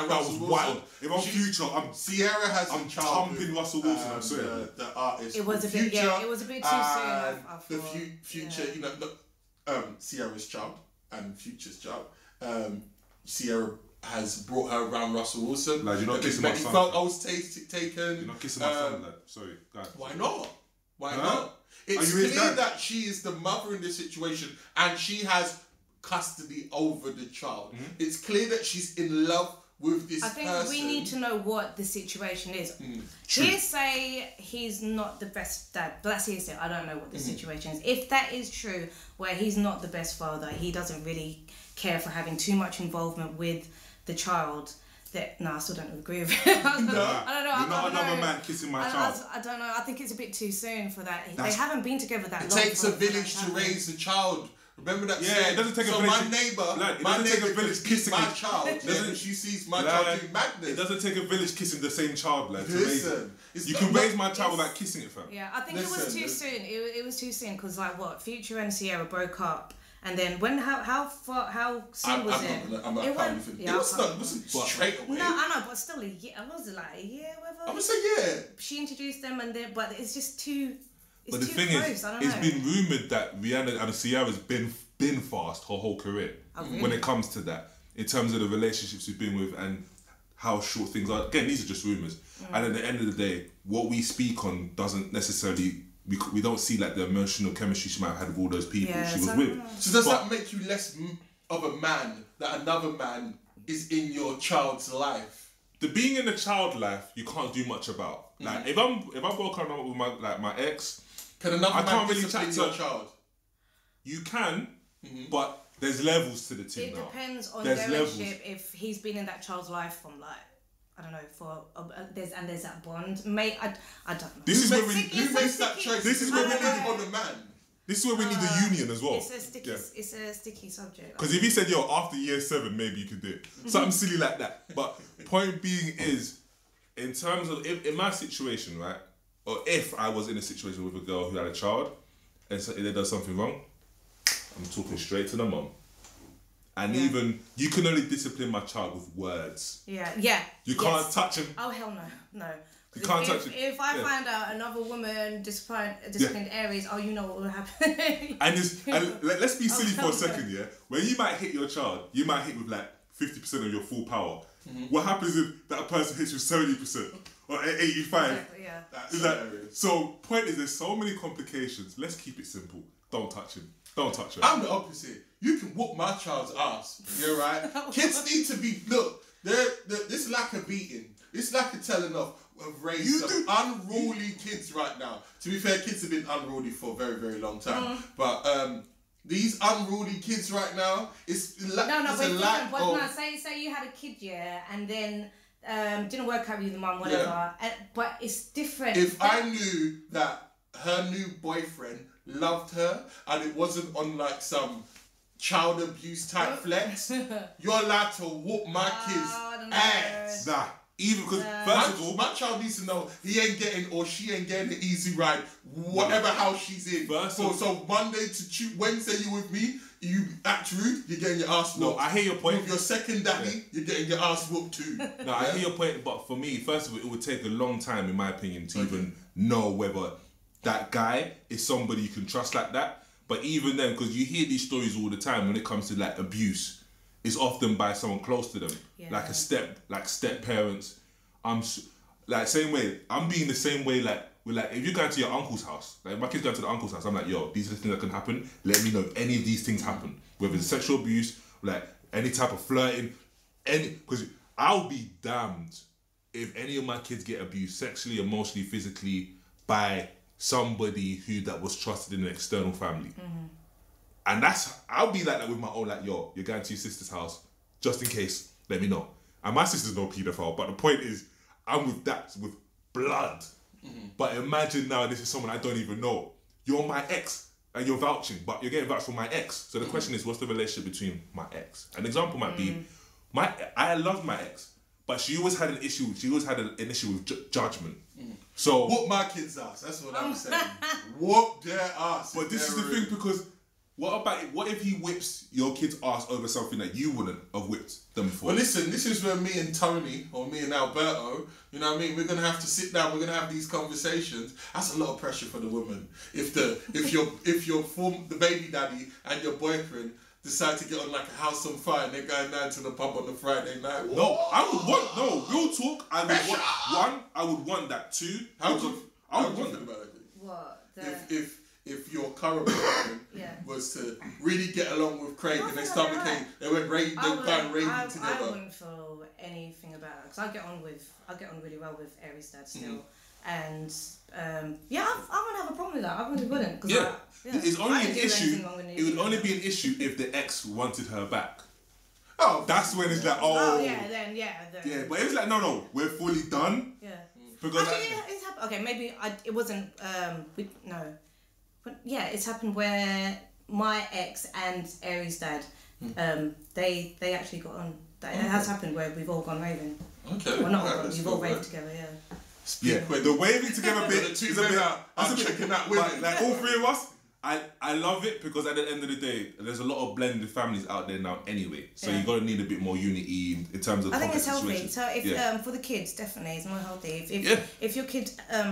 A: Russell
B: was
A: Wilson.
B: wild. If I'm Future,
A: Sierra has
B: I'm
A: a child
B: thumping
A: with,
B: Russell Wilson. I'm sorry.
A: the artist.
C: It was a bit, it was a bit too soon. I
A: The
C: thought.
A: Future, Sierra's child and Future's child. Sierra has brought her around Russell Wilson.
B: Like, you're not kissing my
A: many
B: son.
A: photos taken.
B: You're not kissing my son, lad. Sorry, go ahead.
A: Why not? Why
B: Huh?
A: not? It's
B: Are you his
A: clear
B: dad?
A: that she is the mother in this situation and she has custody over the child. It's clear that she's in love with this person.
C: I think we need to know what the situation is.
A: True.
C: Hearsay, he's not the best dad. But that's hearsay. I don't know what the situation is. If that is true, where he's not the best father, he doesn't really care for having too much involvement with the child. I still don't agree with it. I don't know.
B: You're not another man kissing my child.
C: I don't know. I think it's a bit too soon for that. They
B: That's-
C: haven't been together that
A: It
C: long.
A: takes a
C: for
A: village
C: that
A: to
C: happen.
A: raise a child. Remember that
B: Yeah,
A: saying?
B: it doesn't take a
A: so
B: village
A: my
B: to-
A: neighbour,
B: Lad, it
A: my
B: doesn't take a
A: neighbour
B: village
A: kiss
B: kissing
A: my
B: it.
A: child.
B: It
A: Then
B: doesn't-
A: she sees my
B: Lad,
A: child doing madness.
B: It doesn't take a village kissing the same child, lad, to raise it.
A: Listen, it's
B: You
A: not-
B: can raise my
C: it's-
B: child without kissing it, fam.
C: Yeah, I think it was
A: Listen,
C: too soon. It was too soon because Future and Sierra broke up, and then how soon was it?
A: I'm not
C: It
A: counting
C: went-
A: for
C: yeah,
A: it. It
C: I
A: wasn't
B: But-
A: straight away.
C: No, I know, but still a year. Was it like a year? Whatever.
A: I'm gonna say yeah.
C: She introduced them, but it's just too.
B: But the thing is, it's been rumoured that Rihanna and Ciara's been fast her whole career when it comes to that. In terms of the relationships we've been with and how short things are. Again, these are just rumours. And at the end of the day, what we speak on doesn't necessarily... We don't see like the emotional chemistry she might have had with all those people she was with.
A: So does that make you less of a man that another man is in your child's life?
B: The being in a child life, you can't do much about. Like if I broke up with my ex,
A: can another man discipline your child?
B: You can, but there's levels to the thing.
C: It
B: now.
C: depends on their relationship. If he's been in that child's life from like, I don't know, there's that bond. I don't know.
B: This is where we
A: who makes that choice? This is where we need on the man.
B: This is where we need the union as well.
C: It's a sticky subject.
B: Because if he said, "Yo, after year 7, maybe you could do it," something silly like that. But point being is, in terms of in my situation, right, or if I was in a situation with a girl who had a child and so they does something wrong, I'm talking straight to the mum. And even, you can only discipline my child with words.
C: Yeah.
B: You can't touch him.
C: Oh, hell no.
B: You can't touch him.
C: If I find out another woman disciplined Aries, you know what will happen.
B: and let's be silly for a second, yeah? When you might hit your child, you might hit with like 50% of your full power. What happens if that person hits with 70% or 85%?
C: Yeah.
B: So point is, there's so many complications. Let's keep it simple. Don't touch him. Don't touch her.
A: I'm the opposite. You can whoop my child's ass. You're right. Kids need to be this lack of beating. This lack of telling of raising some unruly kids right now. To be fair, kids have been unruly for a very, very long time. But these unruly kids right now, it's a lack of...
C: Say you had a kid, and then didn't work out with the mum, whatever. But it's different.
A: If I knew that her new boyfriend loved her and it wasn't on like some child abuse type flex, you're allowed to whoop my kids' ass.
B: Nah. Even because, first of all,
A: my child needs to know he ain't getting or she ain't getting the easy ride, whatever house she's in. So Monday to Wednesday, you with me, you act rude, you're getting your ass whooped.
B: No, I hear your point.
A: With your second daddy, you're getting your ass whooped too.
B: No, I hear your point, but for me, first of all, it would take a long time, in my opinion, to even know whether that guy is somebody you can trust like that. But even then, because you hear these stories all the time when it comes to like abuse, it's often by someone close to them, like step parents. Same way. I'm being the same way. Like if you're going to your uncle's house, like my kids going to the uncle's house, I'm like, yo, these are the things that can happen. Let me know if any of these things happen, whether it's sexual abuse, like any type of flirting, because I'll be damned if any of my kids get abused sexually, emotionally, physically by somebody that was trusted in an external family. And I'll be like that with my own, like, yo, you're going to your sister's house, just in case, let me know. And my sister's no paedophile, but the point is, I'm with blood. But imagine now this is someone I don't even know. You're my ex, and you're vouching, but you're getting vouched for my ex. So the question is, what's the relationship between my ex? An example might be, I loved my ex, but she always had an issue. She always had an issue with judgment. So
A: whoop my kids' ass. That's what I'm saying. Whoop their ass.
B: But this is the thing, because what if he whips your kid's ass over something that you wouldn't have whipped them for?
A: Well, listen, this is where me and Tony, or me and Alberto, you know what I mean, we're gonna have to sit down. We're gonna have these conversations. That's a lot of pressure for the woman. If the baby daddy and your boyfriend decide to get on like a house on fire and they're going down to the pub on the Friday night.
B: Real talk. I would want that too.
A: I would want that.
C: What?
A: If your current boyfriend was to really get along with Craig and they start became, they went raving together.
C: I wouldn't feel anything about it because I get on really well with Aries dad still, and I wouldn't have a problem with that. I really wouldn't.
B: It's only an issue. It would only be an issue if the ex wanted her back.
A: Oh,
B: that's when it's like,
C: then.
B: But it's like, no, we're fully done.
C: Yeah.
B: Because
C: actually, it's happened. Okay, maybe it wasn't. But yeah, it's happened where my ex and Aries' dad, they actually got on. That has happened where we've all gone raving.
A: Okay.
C: Well, not all, we've all raved together,
B: the waving together bit is a bit.
A: I'm checking that with
B: like all three of us. I love it because at the end of the day, there's a lot of blended families out there now anyway. So
C: Yeah.
B: you gotta need a bit more unity in terms of
C: I think
B: complex
C: it's healthy.
B: situations.
C: So if
B: Yeah.
C: for the kids, definitely, it's more healthy.
B: Yeah.
C: If your kid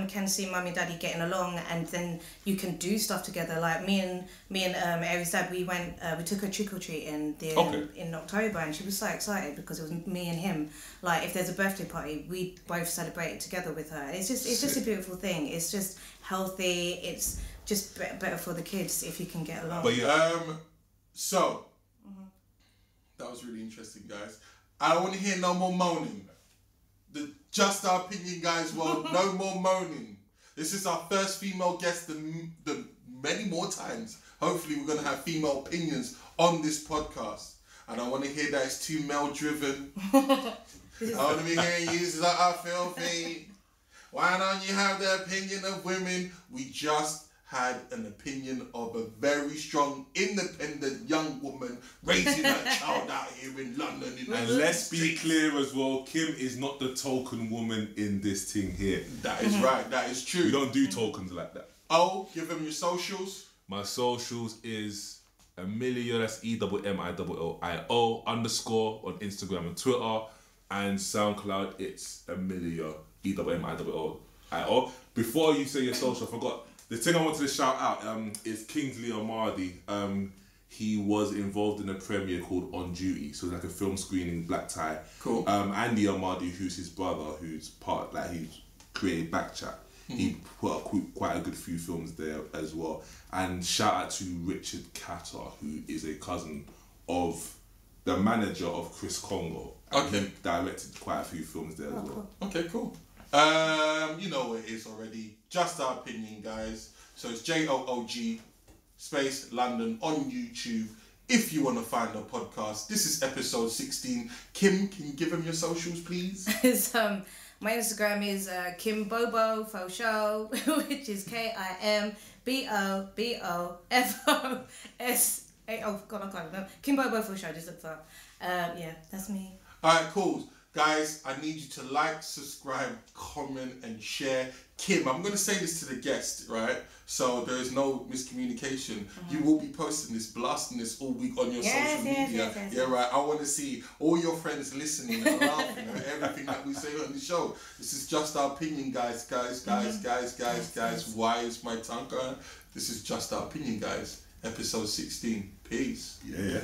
C: can see mummy and daddy getting along, and then you can do stuff together. Like me and Aries' dad, we took her trick or treating in October, and she was so excited because it was me and him. Like if there's a birthday party, we both celebrate it together with her. It's just a beautiful thing. It's just healthy. It's just better for the kids if you can get along.
B: But yeah.
A: So that was really interesting, guys. I don't want to hear no more moaning. The Just Our Opinion guys world, no more moaning. This is our first female guest the many more times. Hopefully we're going to have female opinions on this podcast. I don't want to hear that it's too male driven. I want to be hearing you that are filthy. Why don't you have the opinion of women? We just had an opinion of a very strong, independent young woman raising her child out here in London.
B: And let's be clear as well, Kim is not the token woman in this thing here.
A: That is right, that is true.
B: We don't do tokens like that.
A: Oh, give them your socials.
B: My socials is Emilio, that's EMMILLIO _ on Instagram and Twitter, and SoundCloud, it's Emilio, EMMILLIO. Before you say your social, I forgot. The thing I wanted to shout out is Kingsley Amadi. He was involved in a premiere called On Duty, so like a film screening, black tie.
A: Cool.
B: Andy Amadi, who's his brother, who's he's created Backchat. He put up quite a good few films there as well. And shout out to Richard Catter, who is a cousin of the manager of Chris Congo. And he directed quite a few films there as well.
A: Okay, cool. You know what it is already. Just Our Opinion, guys. So it's JOOG space London on YouTube. If you want to find the podcast, this is episode 16. Kim, can you give them your socials, please?
C: My Instagram is Kim Bobo Fo Show, which is KIMBOBOFOS. Oh God, I can't remember. Kim Bobo Fo Show. Just look for. Yeah, that's me.
A: All right, cool. Guys, I need you to like, subscribe, comment, and share. Kim, I'm going to say this to the guest, right? So there is no miscommunication. You will be posting this, blasting this all week on your social media.
C: Yes.
A: Yeah, right. I want to see all your friends listening and laughing at everything that we say on the show. This is Just Our Opinion, guys. Why is my tongue going? This is Just Our Opinion, guys. Episode 16. Peace.
B: Yeah.